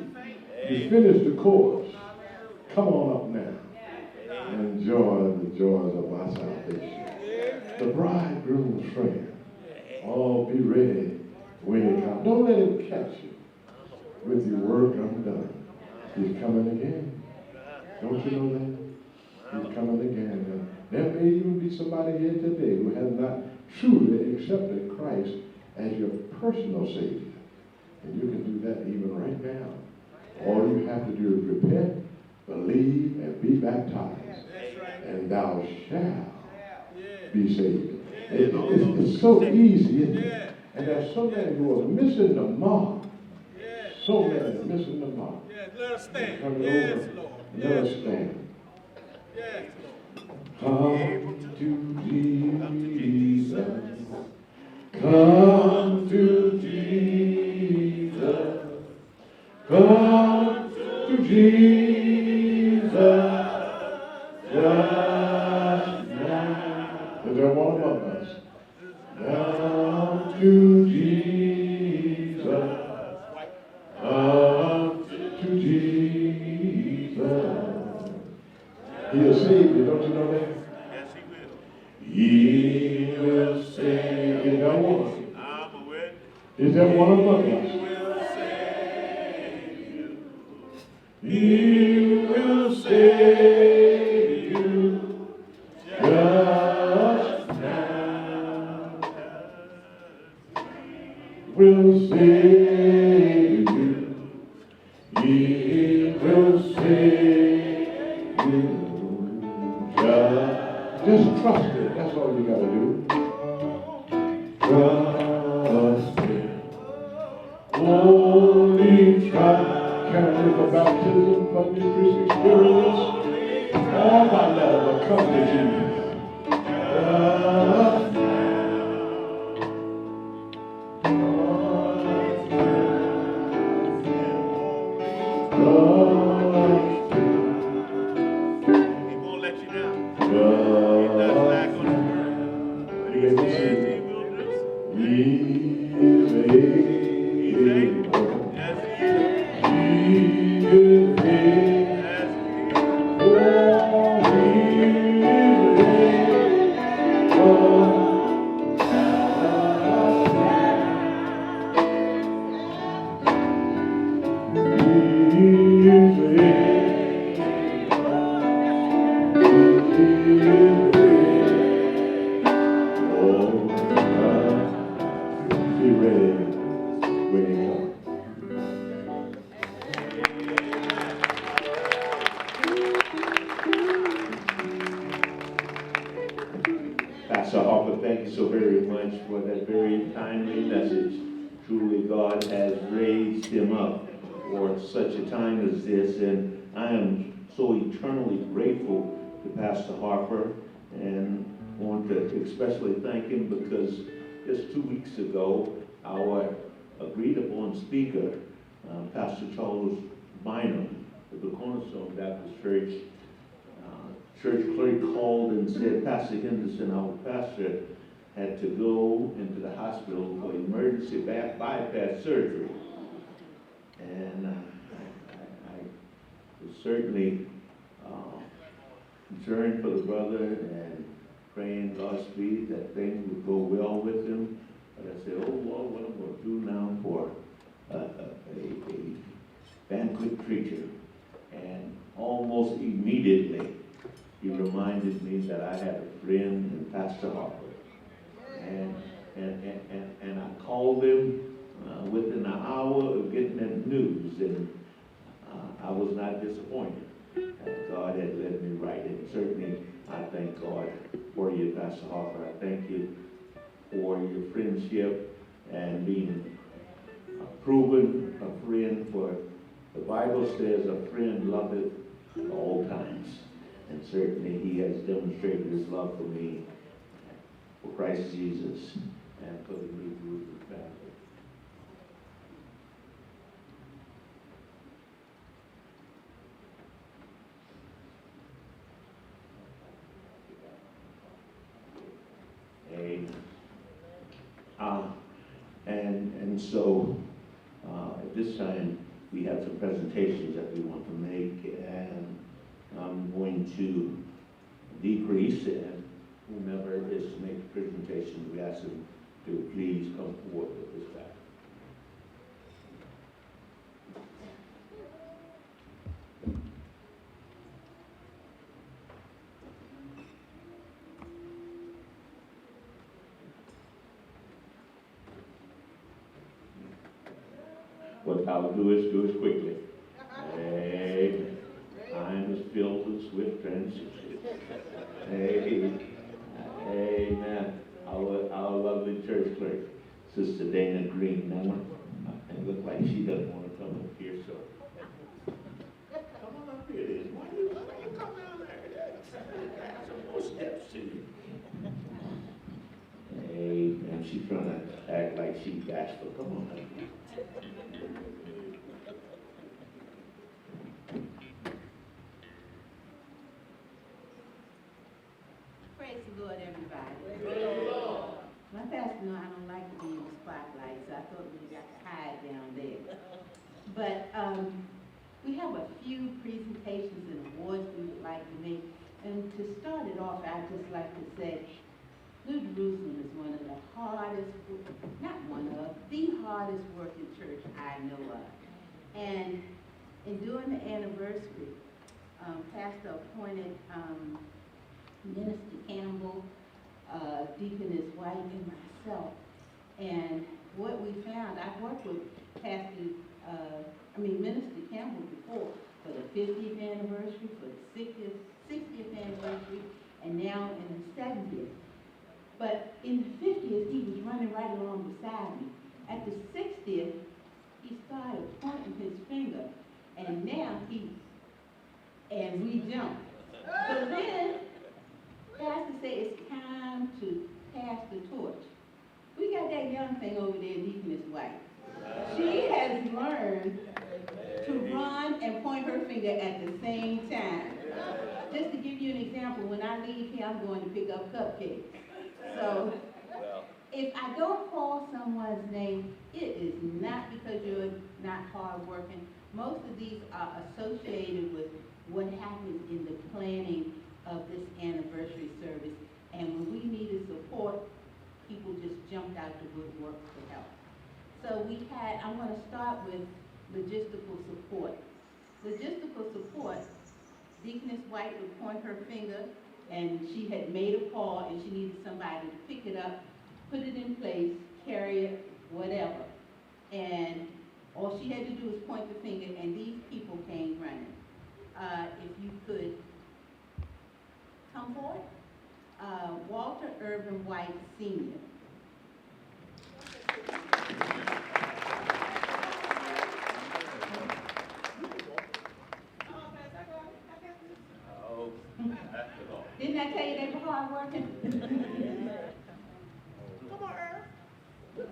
S11: You finished the course. Come on up now and enjoy the joys of my salvation. The bridegroom's friend. Oh, be ready when he comes. Don't let him catch you with your work undone. He's coming again. Don't you know that? He's coming again. And there may even be somebody here today who has not truly accepted Christ as your personal Savior. And you can do that even right now. All you have to do is repent, believe, and be baptized. And thou shalt be saved. It's so easy, isn't it? And there's so many who are missing the mark. So many missing the mark.
S3: Let us stand.
S11: Turn it over. Let us stand. Come to Jesus. Come to Jesus. Come to Jesus. Just now. Is there one among us? Come to Jesus. Come to Jesus. He'll save you, don't you know that?
S2: Yes, he will.
S11: He will save you. Is there one?
S2: I'm a witness.
S11: Is there one among us? He will save you just now. Will save you. He will save you. Just trust it. That's all you got to do. Trust it. Only trust. Can I live a baptism from the Christian experience? All my love will come to Jesus.
S2: He won't let you down. He does lack on his word. But he says he will do. He's able. Yes, he is. Pastor Harper, thank you so very much for that very timely message. Truly, God has raised him up for such a time as this, and I am so eternally grateful to Pastor Harper, and want to especially thank him because just 2 weeks ago, our agreed-upon speaker, Pastor Charles Bynum of the Cornerstone Baptist Church, church clerk called and said Pastor Henderson, our pastor, had to go into the hospital for emergency bypass surgery. And I was certainly concerned for the brother and praying Godspeed that things would go well with him. But I said, oh Lord, what am I going to do now for a banquet preacher? And almost immediately, he reminded me that I had a friend in Pastor Harper. And I called him within an hour of getting that news, and I was not disappointed. God had led me right, and certainly I thank God for you, Pastor Harper. I thank you for your friendship and being proven a friend, for the Bible says a friend loveth at all times. And certainly he has demonstrated his love for me, for Christ Jesus, and for the New Jerusalem family. And so at this time we have some presentations that we want to make, and I'm going to decrease, and whomever is to make the presentation, we ask them to please come forward with this back. What I'll do is quickly. Amen. Time is filled with swift transition. Amen. Our lovely church clerk, Sister Dana Green. Now, it looks like she doesn't want to come up here, so come on up here. Why do you come down there? Some more steps to you. Amen. she's trying to act like she's bashful. Come on, honey.
S1: Praise the Lord, everybody. My pastor know I don't like to be in the spotlight, so I thought we got to hide down there. But we have a few presentations and awards we would like to make. And to start it off, I'd just like to say, New Jerusalem is one of the hardest, not one of, the hardest working church I know of. And in doing the anniversary, Pastor appointed Minister Campbell, Deaconess White, and myself. And what we found, I've worked with Minister Campbell before for the 50th anniversary, for the 60th anniversary, and now in the 70th. But in the 50th, he was running right along beside me. At the 60th, he started pointing his finger, and now and we jumped. So then, Pastor said it's time to pass the torch. We got that young thing over there, Deaconess White. She has learned to run and point her finger at the same time. Just to give you an example, when I leave here, I'm going to pick up cupcakes. So, if I don't call someone's name, it is not because you're not hardworking. Most of these are associated with what happens in the planning of this anniversary service. And when we needed support, people just jumped out the woodwork to help. So I'm going to start with logistical support. Logistical support, Deaconess White would point her finger, and she had made a call, and she needed somebody to pick it up, put it in place, carry it, whatever. And all she had to do was point the finger, and these people came running. If you could come forward. Walter Irvin White, Sr. Didn't I tell you they were hard working? Come on, Irv.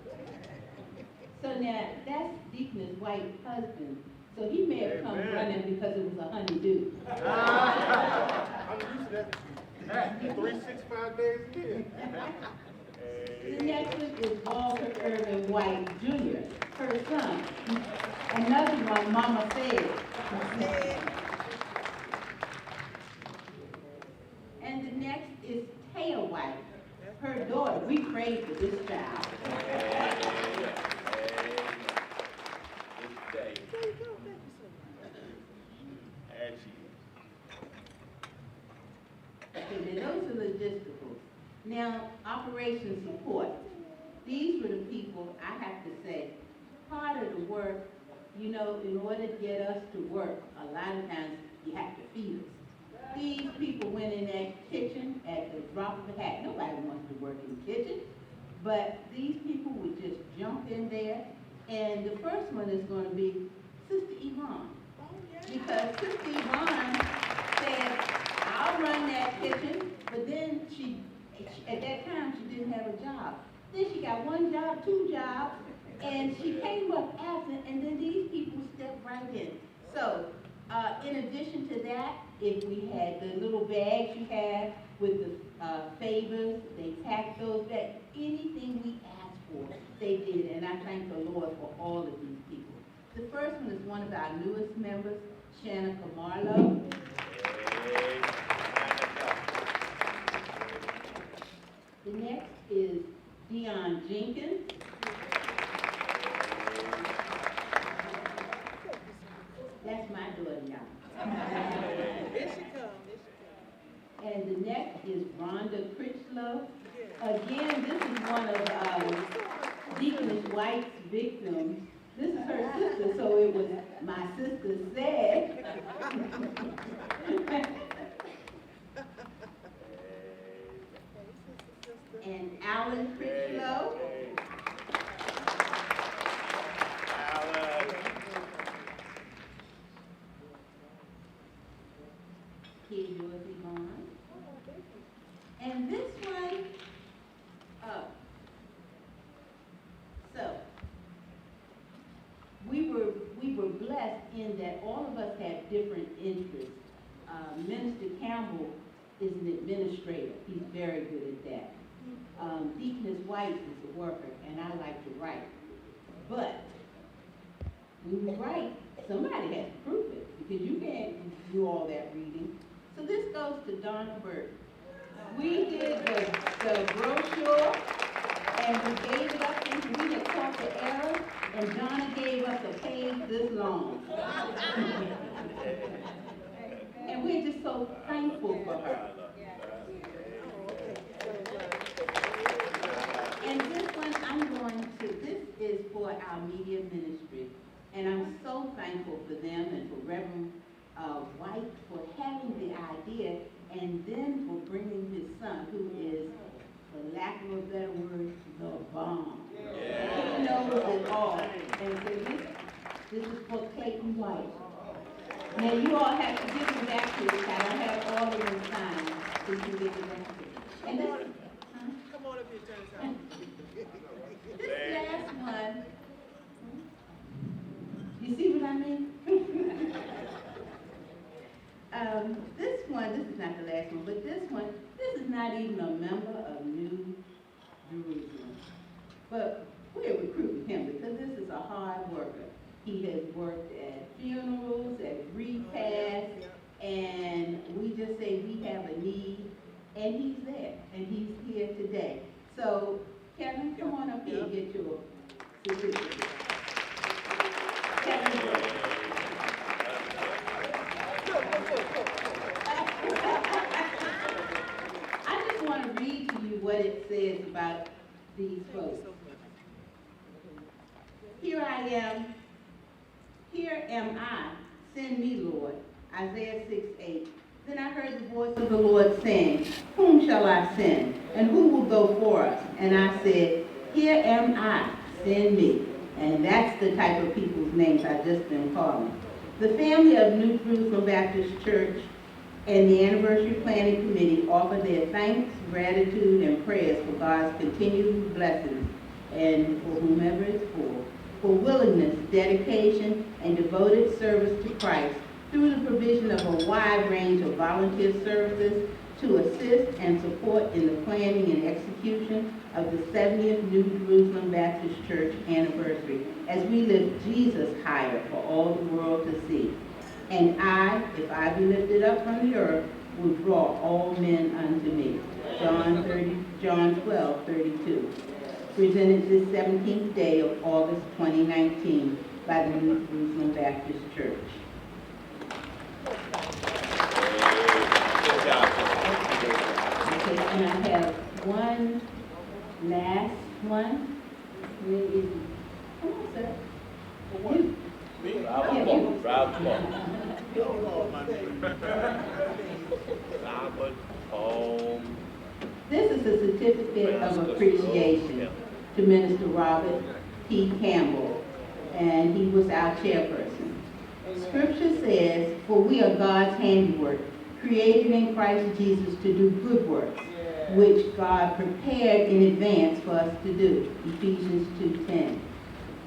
S1: So now, that's Deaconess White's husband. So he may have come running because it was a honeydew.
S4: I'm used to that. 365 days a year.
S1: The next one is Walter Irvin White Jr., her son. Another one, Mama said. And the next is Taya White, her daughter. We prayed for this child. Okay, now those are logisticals. Now, operation support. These were the people, I have to say, part of the work, in order to get us to work, a lot of times you have to feed us. These people went in that kitchen at the drop of a hat. Nobody wants to work in the kitchen, but these people would just jump in there. And the first one is going to be Sister Yvonne. Because Sister Yvonne said, I'll run that kitchen, but then at that time, she didn't have a job. Then she got one job, two jobs, and she came up absent, and then these people stepped right in. So, in addition to that, if we had the little bags you have with the favors, they packed those bags. Anything we asked for, they did, and I thank the Lord for all of these people. The first one is one of our newest members, Shanna Camarlo. The next is Dion Jenkins. That's my daughter now.
S6: Here she comes.
S1: And the next is Rhonda Critchlow. Again, this is one of Deaconess White's victims. This is her sister, so it was my sister said. And Alan Critchlow. Here's yours, Yvonne. And this one, were blessed in that all of us had different interests. Minister Campbell is an administrator. He's very good at that. Deaconess White is a worker, and I like to write. But when you write, somebody has to prove it, because you can't do all that reading. So this goes to Donna Burton. We did the brochure, and we gave it up, and we had caught the error, and Donna gave us a page this long. And we're just so thankful for her. And this one, this is for our media ministry. And I'm so thankful for them and for Reverend White for having the idea and then for bringing his son, who is, for lack of a better word, the bomb. He knows it all. And so this is for Clayton White. Now you all have to give me back to it. I don't have all of them signed, so you can give it back to it. And this,
S6: Come on up here, turn
S1: this last one, you see what I mean? This is not the last one, but this is not even a member of New Jerusalem. But we're recruiting him because this is a hard worker. He has worked at funerals, at repasts, and we just say we have a need, and he's there, and he's here today. So, Kevin, come on up here and get your certificate. Kevin. I just want to read to you what it says about these folks. Here am I, send me, Lord. Isaiah 6:8. Then I heard the voice of the Lord saying, whom shall I send? And who will go for us? And I said, here am I, send me. And that's the type of people's names I've just been calling. The family of New Jerusalem Baptist Church and the Anniversary Planning Committee offer their thanks, gratitude, and prayers for God's continued blessings and for whomever it's for willingness, dedication, and devoted service to Christ through the provision of a wide range of volunteer services to assist and support in the planning and execution of the 70th New Jerusalem Baptist Church anniversary as we lift Jesus higher for all the world to see. And I, if I be lifted up from the earth, will draw all men unto me. John 12:32. Presented this 17th day of August 2019 by the New Jerusalem Baptist Church. Okay, and I have one last one. Where is he? Come on, sir. You. This is a certificate of appreciation to Minister Robert P. Campbell, and he was our chairperson. Scripture says, for we are God's handiwork, created in Christ Jesus to do good works, which God prepared in advance for us to do. Ephesians 2:10.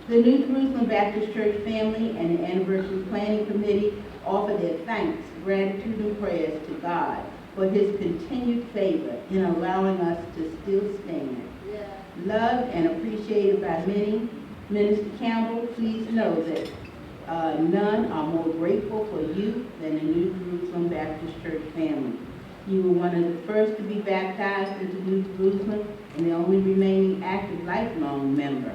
S1: The New Jerusalem Baptist Church family and the Anniversary Planning Committee offer their thanks, gratitude, and prayers to God for his continued favor in allowing us to still stand. Loved and appreciated by many, Minister Campbell, please know that none are more grateful for you than the New Jerusalem Baptist Church family. You were one of the first to be baptized into New Jerusalem and the only remaining active lifelong member.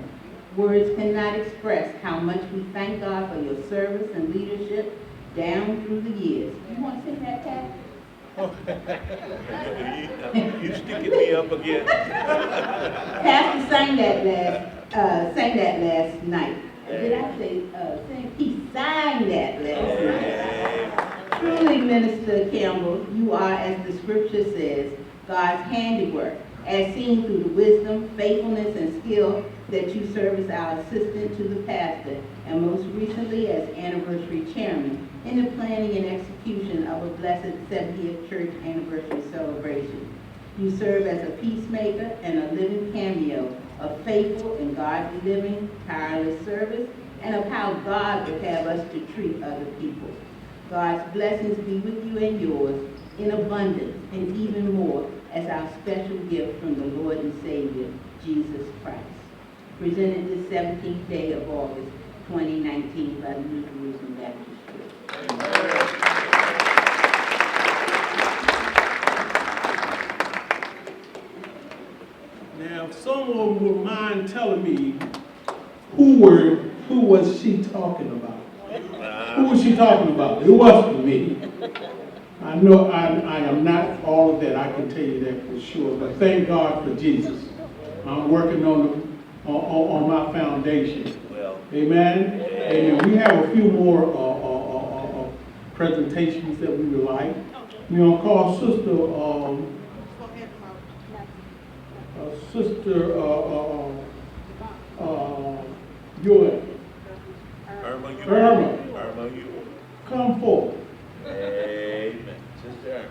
S1: Words cannot express how much we thank God for your service and leadership down through the years. You want to sing that, Pat?
S2: You sticking me up again.
S1: Pastor sang that last night. Did I say sing? He sang that last night. Truly, Minister Campbell, you are, as the scripture says, God's handiwork, as seen through the wisdom, faithfulness, and skill that you serve as our assistant to the pastor, and most recently as anniversary chairman in the planning and execution of a blessed 70th church anniversary celebration. You serve as a peacemaker and a living cameo of faithful and God-living, tireless service, and of how God would have us to treat other people. God's blessings be with you and yours in abundance and even more as our special gift from the Lord and Savior, Jesus Christ. Presented this 17th day of August, 2019 by the New Jerusalem Baptist Church.
S3: Now, if someone would mind telling me who was she talking about? Who was she talking about? It wasn't me. I know I am not all of that, I can tell you that for sure, but thank God for Jesus. I'm working on my foundation. Amen? Amen. We have a few more presentations that we would like. We're going to call Sister Irma, come forward.
S2: Amen. Sister Irma.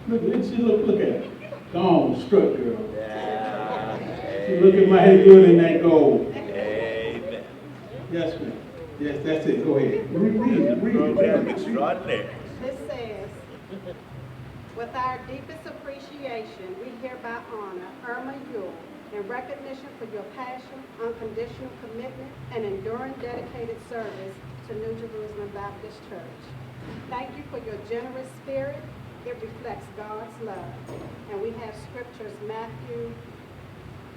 S3: Look at her. Gone, strut girl.
S2: Yeah.
S3: She looking mighty good in that gold.
S2: Amen.
S3: Yes, ma'am. Yes, that's it. Go ahead. Read it.
S2: Extraordinary.
S12: This says, with our deepest appreciation, we hereby honor Irma Yule in recognition for your passion, unconditional commitment, and enduring dedicated service to New Jerusalem Baptist Church. Thank you for your generous spirit. It reflects God's love. And we have scriptures, Matthew,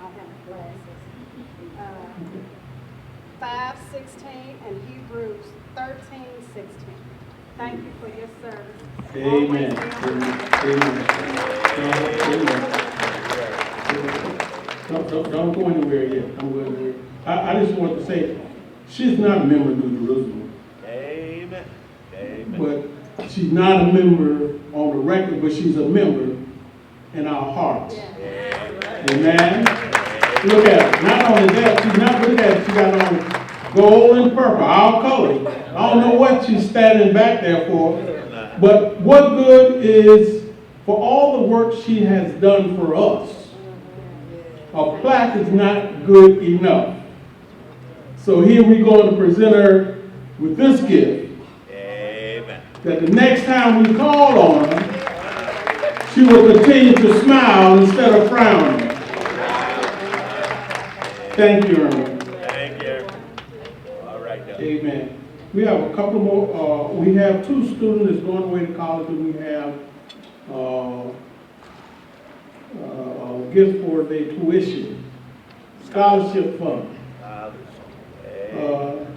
S12: I have glasses, 5:16 and Hebrews 13:16. Thank you for your service.
S3: Amen. Don't go anywhere yet. I'm going to. I just want to say, she's not a member of New Jerusalem.
S2: Amen. Amen.
S3: But she's not a member on the record, but she's a member in our hearts. Amen. Look at her. Not only that, she's not, look at her, she got on gold and purple, our colors. I don't know what she's standing back there for, but what good is for all the work she has done for us? A plaque is not good enough. So here we're going to present her with this gift.
S2: Amen.
S3: That the next time we call on her, she will continue to smile instead of frowning. Thank you, Irma.
S2: Thank you. All right, now.
S3: Amen. We have a couple more. We have two students that's going away to college, and we have gifts for their tuition. Scholarship fund.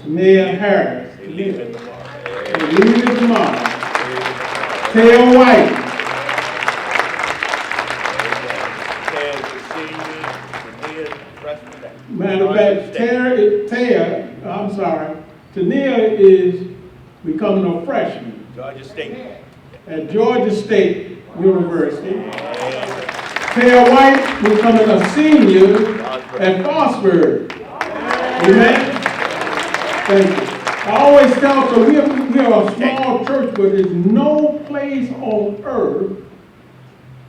S3: Tanea Harris.
S2: They leave it tomorrow.
S3: They leave it tomorrow. Taylor White. Matter of fact, Tanea is becoming a freshman.
S2: Georgia State.
S3: At Georgia State University. Taylor White becoming a senior at Frostburg. Amen. Thank you. I always tell so we are a small church, but there's no place on earth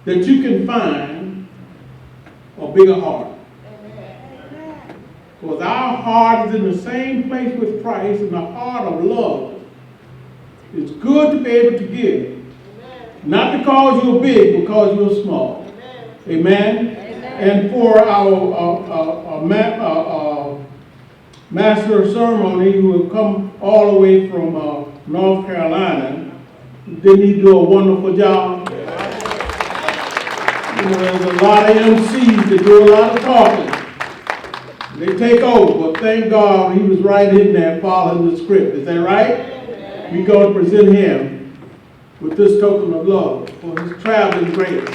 S3: that you can find a bigger heart. Because our heart is in the same place with Christ, in the heart of love. It's good to be able to give. Not because you're big, because you're small. Amen. And for our master of ceremony, who have come all the way from North Carolina, didn't he do a wonderful job? You know, there's a lot of MCs that do a lot of talking. They take over, but thank God he was right in there following the script. Is that right? We're going to present him with this token of love for his traveling grace.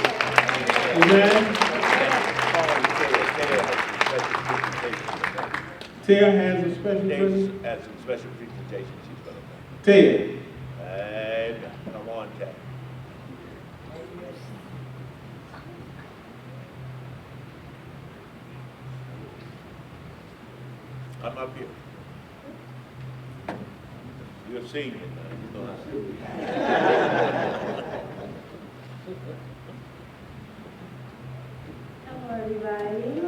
S3: Amen. Tia has a special presentation.
S2: Has a special presentation she's going to make.
S3: Tia.
S2: Amen. Come on, Tia. I'm up here. You're a senior, man. You know
S13: everybody.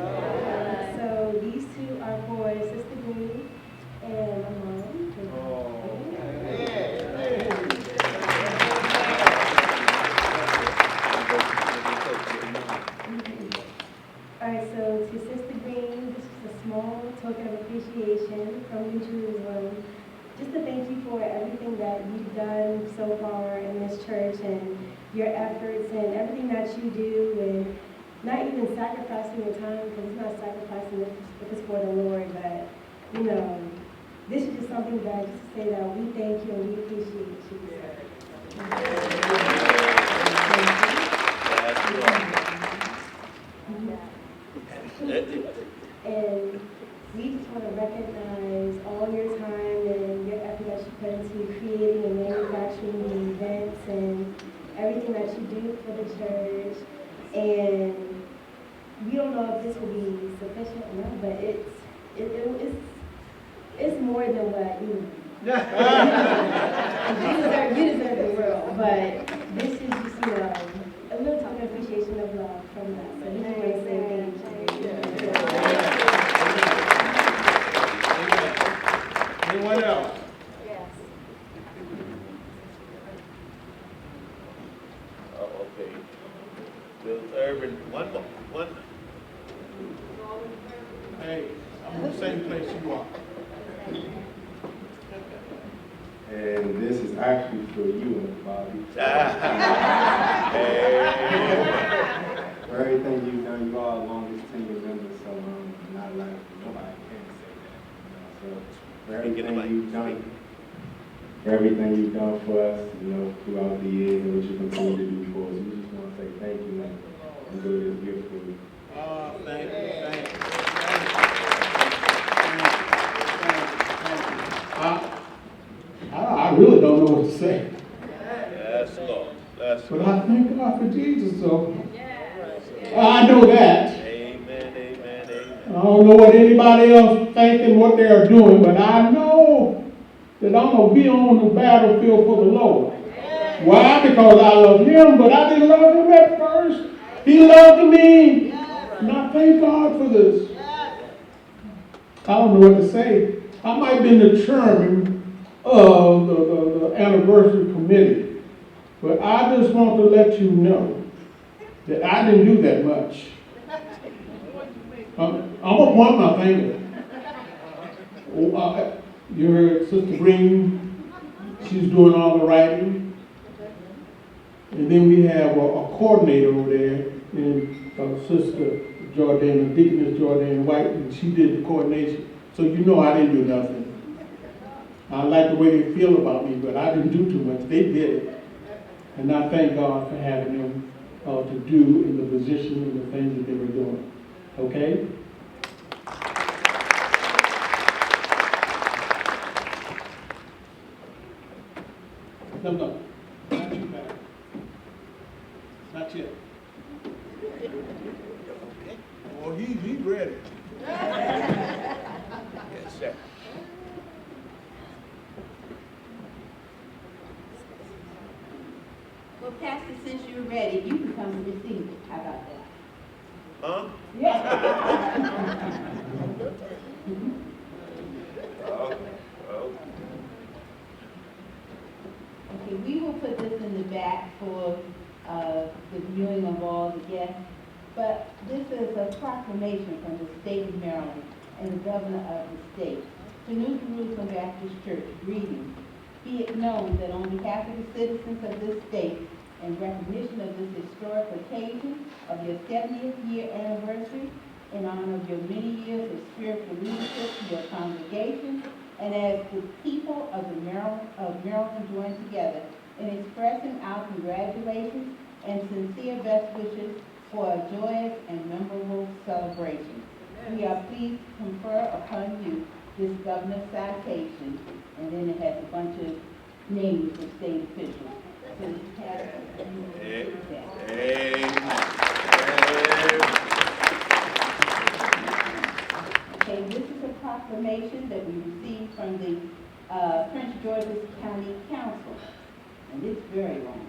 S13: So these two are boys, Sister Green and my mom. All right, so to Sister Green, this is a small token of appreciation from New Jerusalem. Just to thank you for everything that you've done so far in this church and your efforts and everything that you do, and not even sacrificing your time, because it's not sacrificing if it's for the Lord, but, you know, this is just something that, just to say that we thank you and we appreciate you. And we just want to recognize all your time and your effort that you put into creating and manufacturing the events and everything that you do for the church. And we don't know if this will be sufficient or not, but it's more than what you you deserve the world. But this is just, you know, a little token of appreciation of love from us. So we just want to say thank you.
S4: Anyone else?
S12: Yes.
S2: Oh, okay. Bill Urban, one more, one.
S3: Hey, I'm in the same place you are.
S10: And this is actually for you, Bobby. For everything you've done, you are the longest tenured member, so not like nobody can say that. So for everything you've done for us, you know, throughout the years and what you continue to do for us, we just want to say thank you and do this gift for you.
S3: Oh, thank you, thank you. I really don't know what to say.
S2: Yes, Lord. Yes,
S3: But
S2: Lord.
S3: I thank God for Jesus, so I know that.
S2: Amen, amen, amen.
S3: I don't know what anybody else thinking, what they are doing, but I know that I'm going to be on the battlefield for the Lord. Why? Because I love him, but I didn't love him at first. He loved me. And I thank God for this. I don't know what to say. I might have been the chairman of the anniversary committee, but I just want to let you know that I didn't do that much. I'm going to point my finger. You heard Sister Green, she's doing all the writing. And then we have a coordinator over there, and Sister Jordan, Deaconess Jordan White, and she did the coordination. So you know I didn't do nothing. I like the way they feel about me, but I didn't do too much. They did it. And I thank God for having them to do in the position and the things that they were doing. Okay? No, not too bad. Not yet. Oh, he's ready.
S2: Yes, sir.
S1: Well, Pastor, since you're ready, you can come and receive it. How about that?
S2: Huh?
S1: Yeah. Okay, we will put this in the back for the viewing of all the guests, but this is a proclamation from the state of Maryland and the governor of the state. To New Jerusalem Baptist Church, greetings. Be it known that on behalf of the citizens of this state, in recognition of this historic occasion of your 70th year anniversary, in honor of your many years of spiritual leadership to your congregation, and as the people of Maryland join together in expressing our congratulations and sincere best wishes for a joyous and memorable celebration. We are pleased to confer upon you this governor's citation, and then it has a bunch of names of state officials. So you have Okay, this is a proclamation that we received from the Prince George's County Council, and it's very long.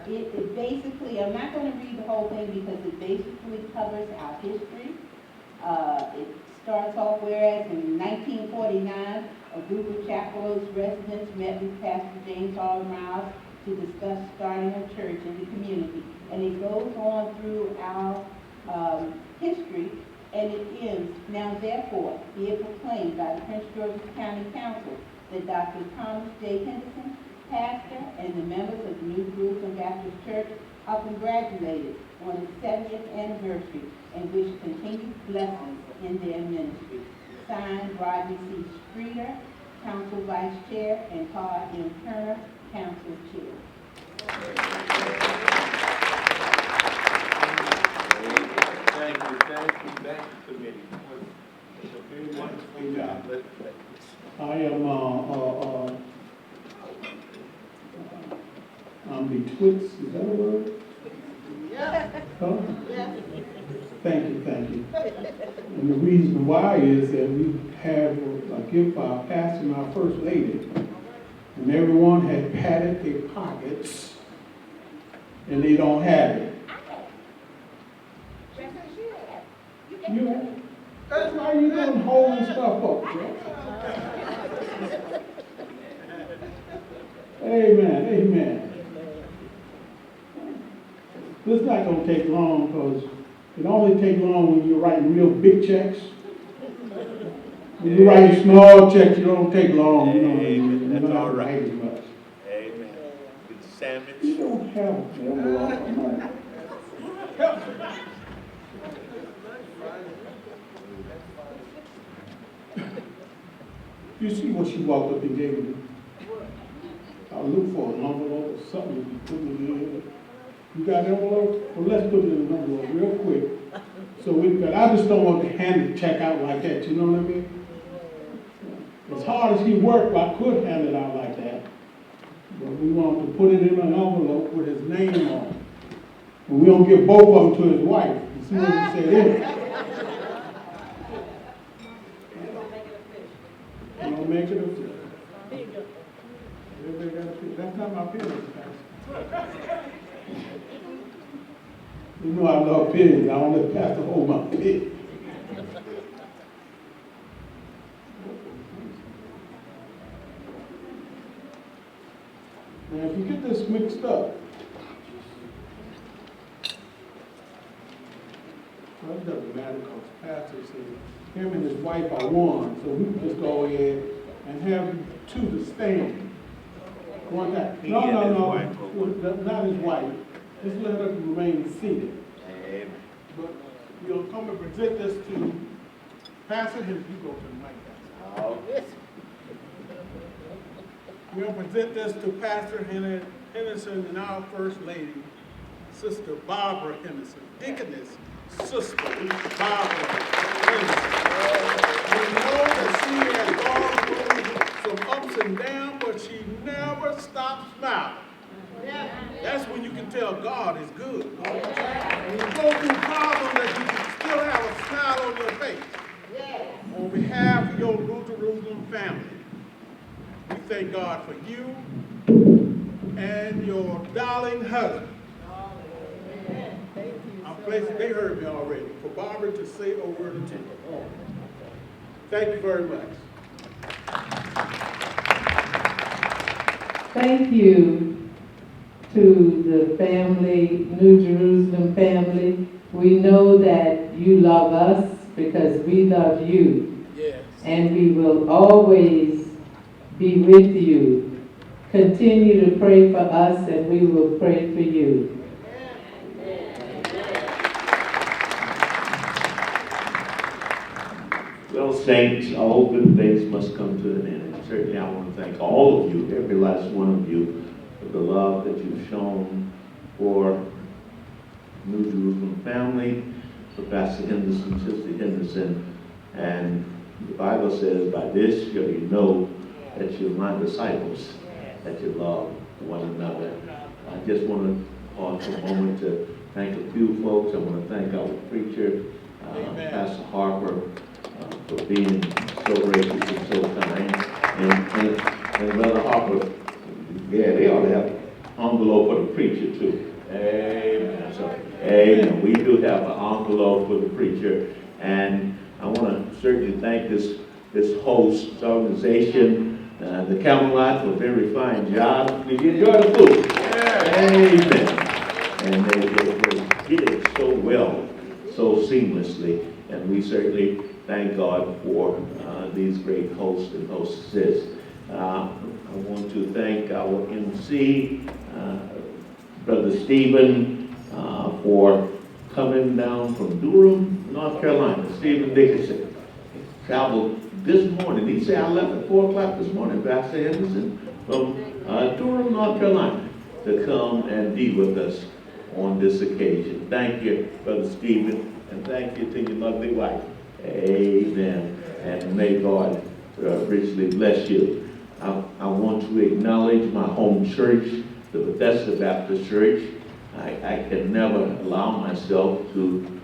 S1: It basically, I'm not going to read the whole thing because it basically covers our history. It starts off, whereas in 1949, a group of Chapel Oaks residents met with Pastor James R. Miles to discuss starting a church in the community. And it goes on through our history, and it ends, now therefore, be it proclaimed by the Prince George's County Council that Dr. Thomas J. Henderson, pastor, and the members of the New Jerusalem Baptist Church are congratulated on its 70th anniversary and wish continued blessings in their ministry. Signed, Rodney C. Streeter, Council Vice Chair, and Todd M. Turner, Council Chair.
S2: Thank you, committee. It's a very wonderful job.
S3: I am, I'm betwixt, is that a word?
S6: Yeah.
S3: Huh?
S6: Yeah.
S3: Thank you. And the reason why is that we have a gift for our pastor and our first lady, and everyone had patted their pockets, and they don't have it. That's why you don't hold stuff up, bro. Amen. This is not going to take long because it only takes long when you're writing real big checks. When you're writing small checks, it don't take long. You know,
S2: That's all
S3: right.
S2: right.
S3: As much.
S2: Amen. Good sandwich.
S3: You don't have You see what she walked up and gave me? I'll look for an envelope or something to be putting it in. You got an envelope? Well, let's put it in an envelope real quick. So I just don't want to hand the check out like that, you know what I mean? As hard as he worked, I could hand it out like that. But we want to put it in an envelope with his name on it. And we don't give both of them to his wife. You see what he said in? Don't make it official. Everybody got a pill. That's not my pill, Pastor. You know I love pills. I don't let Pastor hold my pill. Now, if you get this mixed up, well, it doesn't matter because Pastor said him and his wife are one, so we can just go ahead and have two to stand. One guy. No, not his wife. Just let her remain seated.
S2: Amen.
S3: But we'll come and present this to Pastor Henderson. You go to the mic, Pastor. We'll present this to Pastor Henderson and our First Lady, Sister Barbara Henderson, Deaconess Sister Barbara Henderson. We know that she has gone through some ups and downs, but she never stops smiling. That's when you can tell God is good. When you go through problems, that you can still have a smile on your face. On behalf of your New Jerusalem family, we thank God for you and your darling husband. They heard me already. For Barbara to say a word or two. Thank you very much.
S14: Thank you to the family, New Jerusalem family. We know that you love us because we love you.
S3: Yes.
S14: And we will always be with you. Continue to pray for us and we will pray for you.
S2: Well, saints, all good things must come to an end. And certainly I want to thank all of you, every last one of you, for the love that you've shown for New Jerusalem family, for Pastor Henderson, Sister Henderson. And the Bible says, by this shall you know that you're my disciples, that you love one another. I just want to pause for a moment to thank a few folks. I want to thank our preacher, Pastor Harper, for being so gracious and so kind. And Brother Harper, yeah, they ought to have envelope for the preacher too. Amen. So, amen. We do have an envelope for the preacher, and I want to certainly thank this host organization, the Camelot, for a very fine job. Did you enjoy the food? Amen. And they did it so well, so seamlessly, and we certainly thank God for these great hosts and hostesses. I want to thank our MC, Brother Stephen, for coming down from Durham, North Carolina. Stephen Dickinson traveled this morning. He said, I left at 4 o'clock this morning, Pastor Henderson, from Durham, North Carolina, to come and be with us on this occasion. Thank you, Brother Stephen, and thank you to your lovely wife. Amen. And may God richly bless you. I want to acknowledge my home church, the Bethesda Baptist Church. I can never allow myself to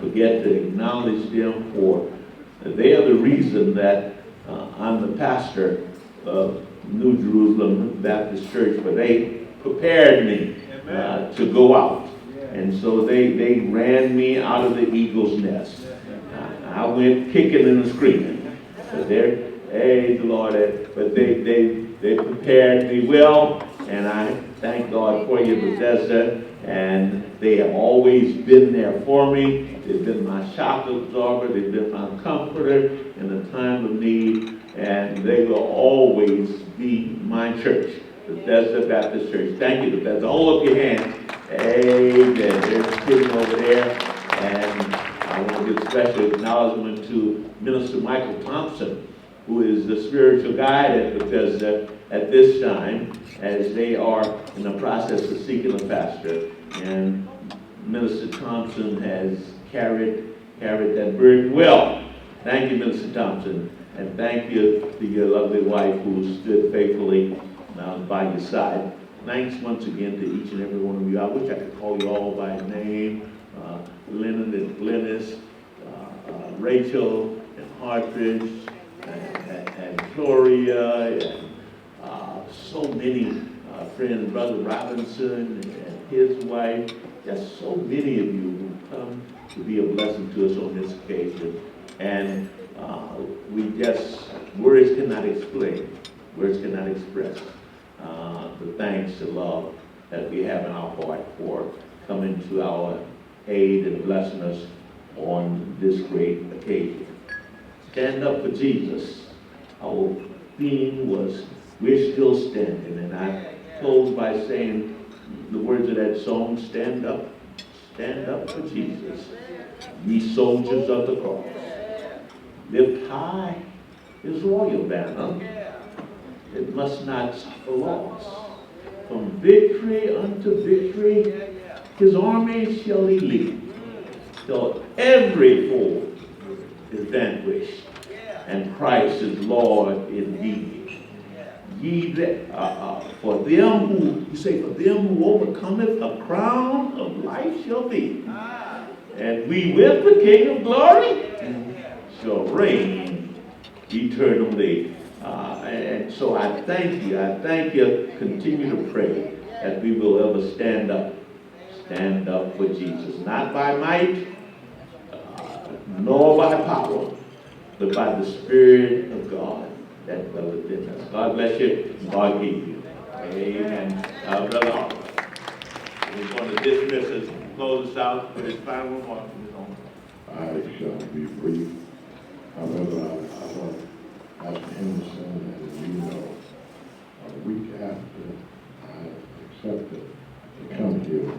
S2: forget to acknowledge them, for they are the reason that I'm the pastor of New Jerusalem Baptist Church, but they prepared me to go out. And so they ran me out of the eagle's nest. I went kicking and screaming. But hey, the Lord, but they prepared me well, and I thank God for you, Bethesda. And they have always been there for me. They've been my shock absorber. They've been my comforter in a time of need. And they will always be my church, Bethesda Baptist Church. Thank you, Bethesda. Hold up your hands. Amen. They're sitting over there. And I want to give special acknowledgement to Minister Michael Thompson, who is the spiritual guide at Bethesda at this time, as they are in the process of seeking a pastor. And Minister Thompson has carried that burden well. Thank you, Minister Thompson. And thank you to your lovely wife who stood faithfully by your side. Thanks once again to each and every one of you. I wish I could call you all by name. Lennon and Glennis, Rachel and Hartridge, and Gloria, and so many friends, Brother Robinson and his wife. Just so many of you who come to be a blessing to us on this occasion. And words cannot explain, words cannot express the thanks and love that we have in our heart for coming to our aid and blessing us on this great occasion. Stand up for Jesus. Our theme was, we're still standing. And I close by saying the words of that song, stand up for Jesus, ye soldiers of the cross. Lift high his royal banner, it must not suffer loss. From victory unto victory, his army shall he lead, till every foe is vanquished, and Christ is Lord indeed. For them who overcometh, a crown of life shall be, and we with the King of glory shall reign eternally. And so I thank you, continue to pray that we will ever stand up for Jesus, not by might, nor by power, but by the Spirit of God that dwelleth in us. God bless you, and God keep you. Amen. Brother Harper, we're going to dismiss us and close us out with his final remarks.
S11: I shall be brief. However, I want Pastor Henderson, as you know, a week after I accepted to come here,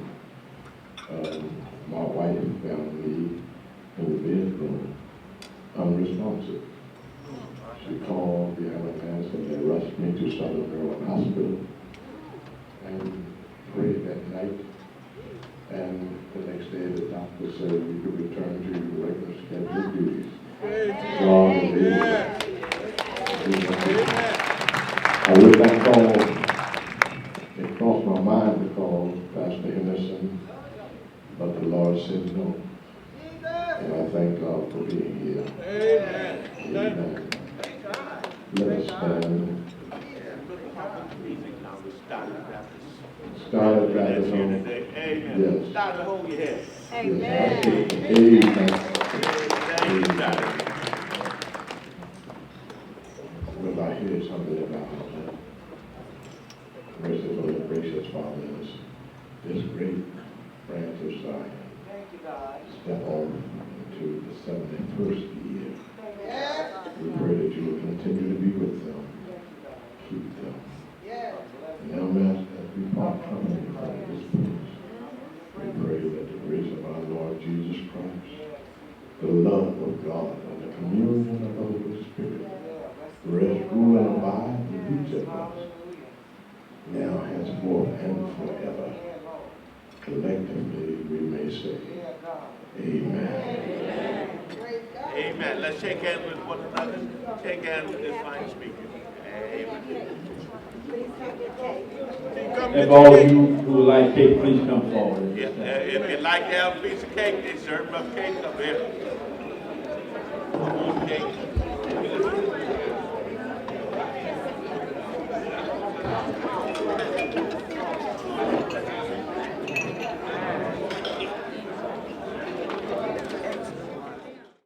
S11: my wife found me in the bedroom unresponsive. She called the ambulance and they rushed me to Southern Maryland Hospital and prayed that night. And the next day the doctor said you could return to your regular scheduled duties. God is able. I would not call, it crossed my mind to call Pastor Henderson, but the Lord said no. And I thank God for being here. Amen. Let us stand.
S2: Stoddard Baptist.
S10: Stoddard
S2: That's
S10: Baptist
S2: here
S10: home.
S2: today. Amen.
S10: Yes.
S2: Stoddard, hold your head.
S10: Yes, I see. Amen.
S2: Thank you, Stoddard.
S10: Well, I hear something about merciful and gracious Father, this great branch of Zion.
S6: Thank you, God.
S10: Step on into the 71st year. We pray that you will continue to be with them, keep them. Now, Master, as we part company from this place, we pray that the grace of our Lord Jesus Christ, the love of God, and the communion of the Holy Spirit rest, rule, and abide in each of us, now, henceforth, and forever. Collectively, we may say, Amen.
S2: Amen. Let's shake hands with one another. Shake hands with this fine speaker. Amen.
S5: If all of you who would like cake, please come forward.
S2: Yeah, if you'd like to have a piece of cake, they serve up cake up here. Cake.